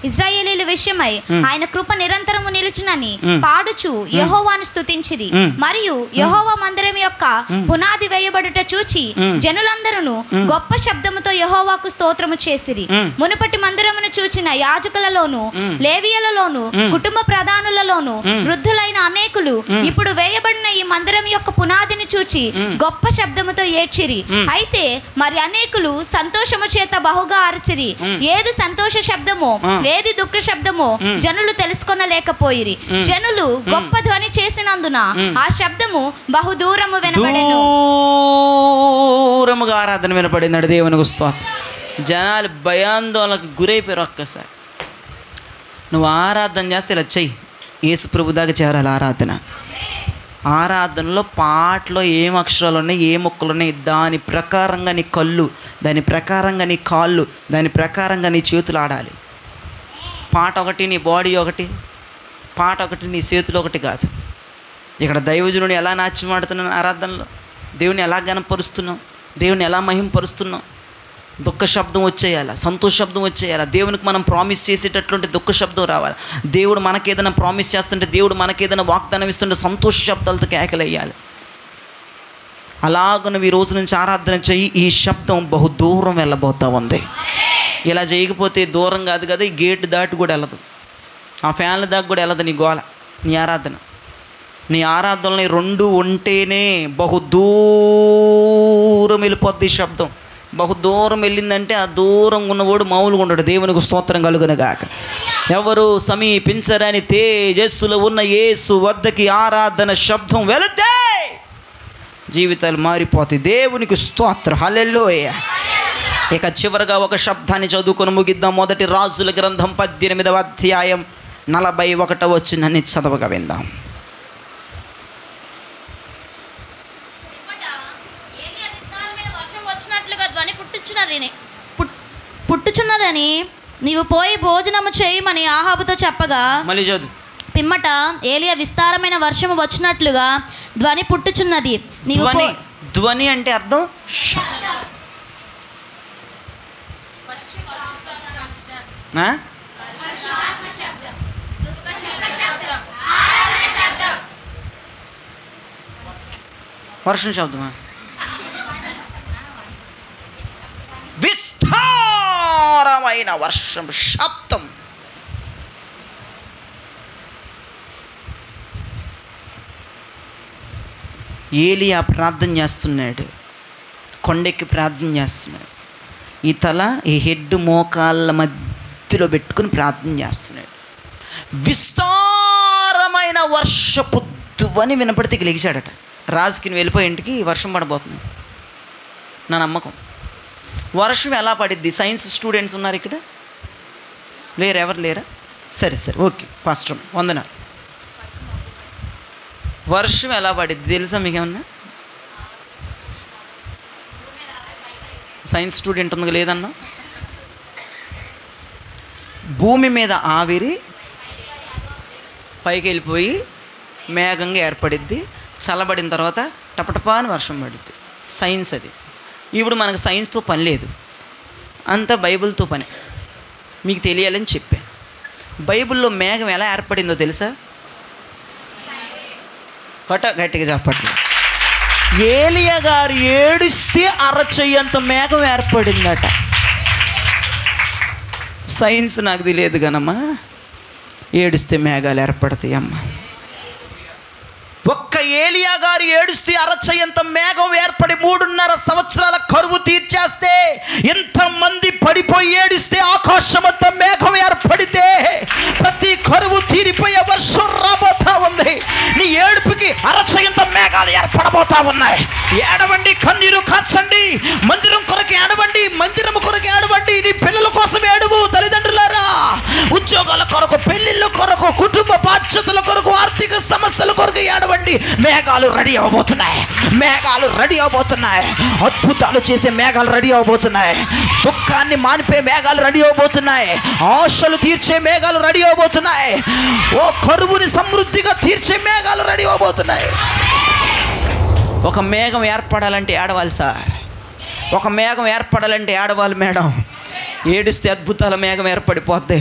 ఇశ్రాయేలీయుల విషయమై ఆయన కృప నిరంతరము నిలుచునని పాడుచు యెహోవాను స్తుతించిరి. మరియు యెహోవా మందిరం యొక్క పునాది వేయబడుట చూచి జనులందరూ గొప్ప శబ్దముతో యెహోవాకు స్తోత్రము చేసిరి. మునుపటి మందిరమును చూచిన యాజకులలోను లేవియలలోను కుటుంబ ప్రధానులలోను వృద్ధులైన అనేకులు ఇప్పుడు వేయబడిన ఈ మందిరం యొక్క పునాదిని చూచి గొప్ప శబ్దముతో ఏడ్చిరి. అయితే మరి అనేకులు సంతోషము చేత బహుగా అరచిరి. ఏది సంతోష శబ్దమో ఏది దుఃఖ శబ్దమో జనులు తెలుసుకొనలేకపోయిరి. జనులు గొప్ప ధ్వని చేసినందున ఆ శబ్దము బహు దూరము వినబడెను. దూరముగా ఆరాధన వినపడింది. దేవునికి స్తోత్రం. జనాలు భయాందోళనకు గురైపోయారు. ఒక్కసారి నువ్వు ఆరాధన చేస్తే ఇలా చెయ్యి, యేసు ప్రభు దాకా చేరాలి. ఆరాధనలో పాటలో ఏం అక్షరాలు ఉన్నాయి, ఏ మొక్కలు ఉన్నాయి, దాని ప్రకారంగా నీ కళ్ళు, దాని ప్రకారంగా నీ కాళ్ళు, దాని ప్రకారంగా నీ చేతులు ఆడాలి. పాట ఒకటి, నీ బాడీ ఒకటి, పాట ఒకటి, నీ చేతులు ఒకటి కాదు. ఇక్కడ దైవజనుని ఎలా నాట్యం ఆడుతున్నాను, ఆరాధనలో దేవుని ఎలా గణపరుస్తున్నాం, దేవుని ఎలా మహింపరుస్తున్నాం. దుఃఖ శబ్దం వచ్చేయాలి, సంతోష శబ్దం వచ్చేయాలి. దేవునికి మనం ప్రామిస్ చేసేటట్లుంటే దుఃఖ శబ్దం రావాలి. దేవుడు మనకేదైనా ప్రామిస్ చేస్తుంటే, దేవుడు మనకేదైనా వాగ్దానం ఇస్తుంటే సంతోష శబ్దాలతో కేకలేయాలి. అలాగ నువ్వు ఈ రోజు నుంచి ఆరాధన చెయ్యి. ఈ శబ్దం బహు దూరం వెళ్ళబోతా ఉంది. ఇలా చేయకపోతే దూరం కాదు కదా, ఈ గేట్ దాటి కూడా వెళ్ళదు, ఆ ఫ్యాన్ల దాకా కూడా వెళ్ళదు నీ గోల. నీ ఆరాధనలు రెండు ఉంటేనే బహు దూరం వెళ్ళిపోద్ది ఈ శబ్దం. బహు దూరం వెళ్ళిందంటే ఆ దూరం ఉన్నవాడు మామూలుగా ఉండడు. దేవునికి స్తోత్రం కలుగునుగాక. ఎవరు సమీపించరని తేజస్సులో ఉన్న యేసు వద్దకి ఆరాధన శబ్దం వెళితే జీవితాలు మారిపోతాయి. దేవునికి స్తోత్రం. హల్లెలూయా. ఇక చివరిగా ఒక శబ్దాన్ని చదువుకొని ముగిద్దాం. మొదటి రాజుల గ్రంథం 18వ అధ్యాయం 41వ వచనాన్ని చదవగా విందాం. పుట్టుచున్నదని నీవు పోయి భోజనము చేయమని ఆహాబుతో చెప్పగా, మళ్ళీ చదువు. పిమ్మట ఏలియా విస్తారమైన వర్షము వచ్చినట్లుగా ధ్వని పుట్టుచున్నది. నీవు ధ్వని అంటే అర్థం వర్షం శబ్దమా? విస్తారమైన వర్షం శబ్దం. ఏలియా ప్రార్థన చేస్తున్నాడు, కొండెక్కి ప్రార్థన చేస్తున్నాడు. ఈ తల ఈ హెడ్ మోకాళ్ళ మధ్యలో పెట్టుకుని ప్రార్థన చేస్తున్నాడు. విస్తారమైన వర్షపు ధ్వని వినపడితే లెగిశాడట. రాజుకి వెళ్ళిపోయి ఇంటికి వర్షం పడబోతుంది నా నమ్మకం. వర్షం ఎలా పడిద్ది? సైన్స్ స్టూడెంట్స్ ఉన్నారు ఇక్కడ? లేరు? ఎవరు లేరా? సరే ఓకే. పాస్టర్ వందన. వర్షం ఎలా పడిద్ది తెలుసా మీకేమన్నా? సైన్స్ స్టూడెంట్ ఉంది లేదన్నా? భూమి మీద ఆవిరి పైకి వెళ్ళిపోయి మేఘంగా ఏర్పడిద్ది. చల్లబడిన తర్వాత టపటపా అని వర్షం పడుద్ది. సైన్స్ అది. ఇప్పుడు మనకు సైన్స్తో పని లేదు, అంతా బైబిల్తో పని. మీకు తెలియాలని చెప్పాను. బైబిల్లో మేఘం ఎలా ఏర్పడిందో తెలుసా? గట్టిగా చెప్పట్లేదు. ఏలియా గారు ఏడిస్తే అరచెయ్యంత మేఘం ఏర్పడిందట. సైన్స్ నాకు తెలియదు కానమ్మా, ఏడిస్తే మేఘాలు ఏర్పడతాయి అమ్మ. ఒక్క ఏలియా గారు ఏడుస్తే అరచెయ్యంత మేఘం ఏర్పడి 3.5 సంవత్సరాల కరువు తీర్చేస్తే, ఎంతమంది పడిపోయి ఏడిస్తే ఆకాశమంతా మేఘం ఏర్పడితే ప్రతి కరువు తీరిపోయే వర్షం రాబోతా ఉంది. నీ ఏడుపుకి అరచెయ్యంత మేఘాలు ఏర్పడబోతా ఉన్నాయి. ఏడవండి, కన్నీరు కార్చండి, మందిరం కొరకు ఏడవండి, మందిరం కొరకు ఏడవండి. నీ పిల్లల కోసం ఏడువు తల్లిదండ్రులారా. ఉద్యోగాల కొరకు, పెళ్లిళ్ళ కొరకు, కుటుంబ బాధ్యతల కొరకు, ఆర్థిక సమస్యల కొరకు ఏడవండి. మేఘాలు రెడీ అవబోతున్నాయి. మేఘాలు రెడీ అవబోతున్నాయి. అద్భుతాలు చేసే మేఘాలు రెడీ అవబోతున్నాయి. దుఃఖాన్ని మానిపే మేఘాలు రెడీ అవబోతున్నాయి. ఆశలు తీర్చే మేఘాలు రెడీ అవబోతున్నాయి. ఓ కరువుని సమృద్ధిగా తీర్చే మేఘాలు రెడీ అవబోతున్నాయి. ఒక మేఘం ఏర్పడాలంటే ఏడవాలి సార్. ఒక మేఘం ఏర్పడాలంటే ఏడవాలి మేడం. ఏడిస్తే అద్భుతాల మేఘం ఏర్పడిపోద్ది.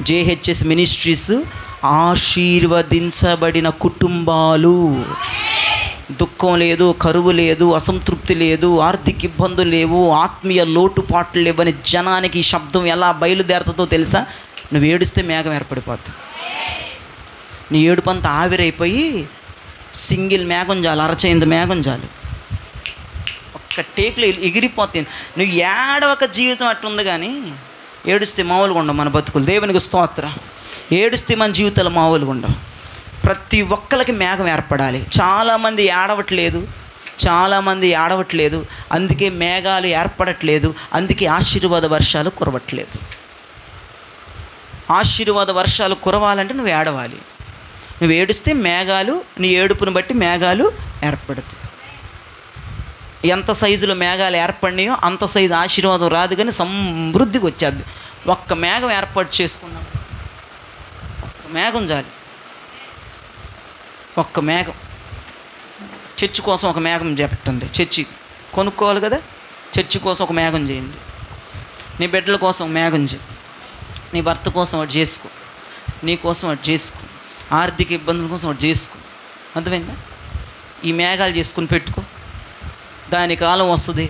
జేహెచ్ఎస్ మినిస్ట్రీస్ ఆశీర్వదించబడిన కుటుంబాలు. దుఃఖం లేదు, కరువు లేదు, అసంతృప్తి లేదు, ఆర్థిక ఇబ్బందులు లేవు, ఆత్మీయ లోటుపాట్లు లేవని జనానికి ఈ శబ్దం ఎలా బయలుదేరుతుందో తెలుసా? నువ్వు ఏడుస్తే మేఘం ఏర్పడిపోతుంది. నీ ఏడుపంతా ఆవిరైపోయి సింగిల్ మేఘం చాలు, అరచేంత మేఘం చాలు, ఒక్క టేకులో ఎగిరిపోతుంది. నువ్వు ఏడవక జీవితం అట్టుంది, కానీ ఏడుస్తే మామూలుగా ఉండవు మన బతుకులు. దేవునికి స్తోత్రం. ఏడుస్తే మన జీవితాలు మామూలుగా ఉండవు. ప్రతి ఒక్కరికి మేఘం ఏర్పడాలి. చాలామంది ఏడవట్లేదు, అందుకే మేఘాలు ఏర్పడట్లేదు, అందుకే ఆశీర్వాద వర్షాలు కురవట్లేదు. ఆశీర్వాద వర్షాలు కురవాలంటే నువ్వు ఏడవాలి. నువ్వు ఏడుస్తే మేఘాలు, నీ ఏడుపును బట్టి మేఘాలు ఏర్పడుతాయి. ఎంత సైజులో మేఘాలు ఏర్పడినాయో అంత సైజు ఆశీర్వాదం రాదు, కానీ సమృద్ధికి వచ్చేది. ఒక్క మేఘం ఏర్పాటు చేసుకున్నాం, ఒక్క మేఘం చాలు. ఒక్క మేఘం. చర్చి కోసం ఒక మేఘం చెప్పండి. చర్చి కొనుక్కోవాలి కదా, చర్చి కోసం ఒక మేఘం చేయండి. నీ బిడ్డల కోసం మేఘం చేయి, నీ భర్త కోసం ఒకటి చేసుకో, నీ కోసం ఒకటి చేసుకో, ఆర్థిక ఇబ్బందుల కోసం ఒకటి చేసుకో. అర్థమైందా? ఈ మేఘాలు చేసుకుని పెట్టుకో. దాని కాలం వస్తుంది,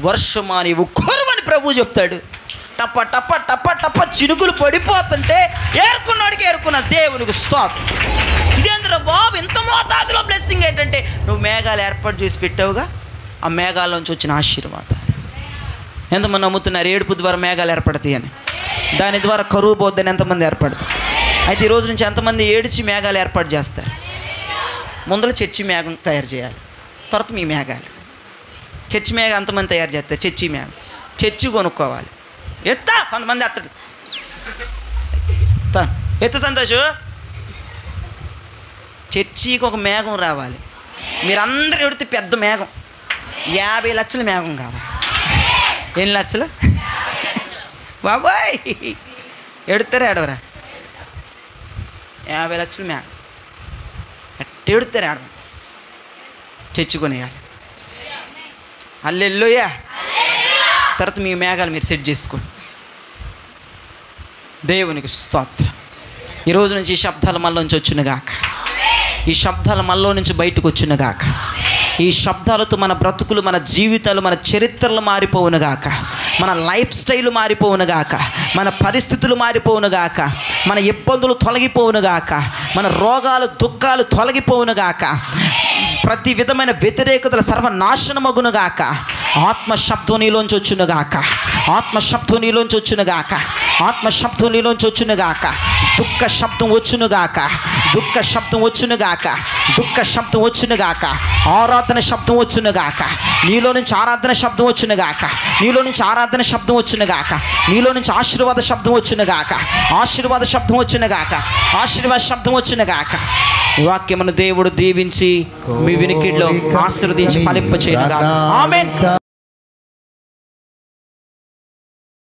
వర్షమా నీవు కురవని ప్రభువు చెప్తాడు. టప్ప టప్ప టప్ప టప్ప చినుకులు పడిపోతుంటే ఏరుకున్నాడికి ఏరుకున్న దేవునికి స్తోత్రం. ఇదేంద్ర బాబు ఇంత మోతాదులో బ్లెస్సింగ్ ఏంటంటే నువ్వు మేఘాలు ఏర్పాటు చేసి పెట్టావుగా, ఆ మేఘాల్లోంచి వచ్చిన ఆశీర్వాదాలు. ఎంతమంది నమ్ముతున్నారు ఏడుపు ద్వారా మేఘాలు ఏర్పడతాయి అని? దాని ద్వారా కరువు పోద్దని ఎంతమంది ఏర్పడతారు? అయితే ఈరోజు నుంచి ఎంతమంది ఏడిచి మేఘాలు ఏర్పాటు చేస్తారు? ముందర చర్చి మేఘం తయారు చేయాలి, తర్వాత మీ మేఘాలు. చర్చి మేఘం అంతమంది తయారు చేస్తారు, చర్చి మేఘం. చర్చి కొనుక్కోవాలి. ఎత్తా కొంతమంది ఎత్తడు, ఎత్తు సంతోషు. చర్చికి ఒక మేఘం రావాలి. మీరందరూ ఎడితే పెద్ద మేఘం, 50 లక్షల మేఘం కావాలి. ఎన్ని లక్షలు బాబాయ్? ఎడుతారా ఏడవరా? 50 లక్షల మేఘం ఎట్ట ఎడుతారు ఏడవ? చర్చి కొనేయాలి. హల్లెలూయా. తర్వాత మీ మేఘాలు మీరు సెట్ చేసుకోండి. దేవునికి స్తోత్రం. ఈరోజు నుంచి ఈ శబ్దాల మనలోంచి వచ్చునుగాక, ఈ శబ్దాల మనలో నుంచి బయటకు వచ్చునుగాక. ఈ శబ్దాలతో మన బ్రతుకులు, మన జీవితాలు, మన చరిత్రలు మారిపోవునుగాక, మన లైఫ్ స్టైల్ మారిపోవునుగాక, మన పరిస్థితులు మారిపోవునుగాక, మన ఇబ్బందులు తొలగిపోవునుగాక, మన రోగాలు దుఃఖాలు తొలగిపోవునుగాక, ప్రతి విధమైన వ్యతిరేకతలు సర్వనాశనమగునుగాక. ఆత్మశబ్దం నీలోంచి వచ్చునుగాక, ఆత్మశబ్దం నీలోంచి వచ్చునుగాక, ఆత్మశబ్దం నీలోంచి వచ్చునుగాక. దుఃఖ శబ్దం వచ్చునుగాక, దుఃఖ శబ్దం వచ్చునుగాక, దుఃఖ శబ్దం వచ్చునుగాక. ఆరాధన శబ్దం వచ్చునుగాక, నీలో నుంచి ఆరాధన శబ్దం వచ్చునుగాక, నీలో నుంచి ఆరాధన శబ్దం వచ్చునుగాక, నీలో నుంచి ఆశీర్వాద శబ్దం వచ్చునుగాక, ఆశీర్వాద శబ్దం వచ్చునుగాక, ఆశీర్వాద శబ్దం వచ్చునుగాక. ఈ వాక్యమును దేవుడు దీవించి మీ వినికిడిలో ఆశీర్వదించి ఫలింపచేయునుగాక. ఆమేన్.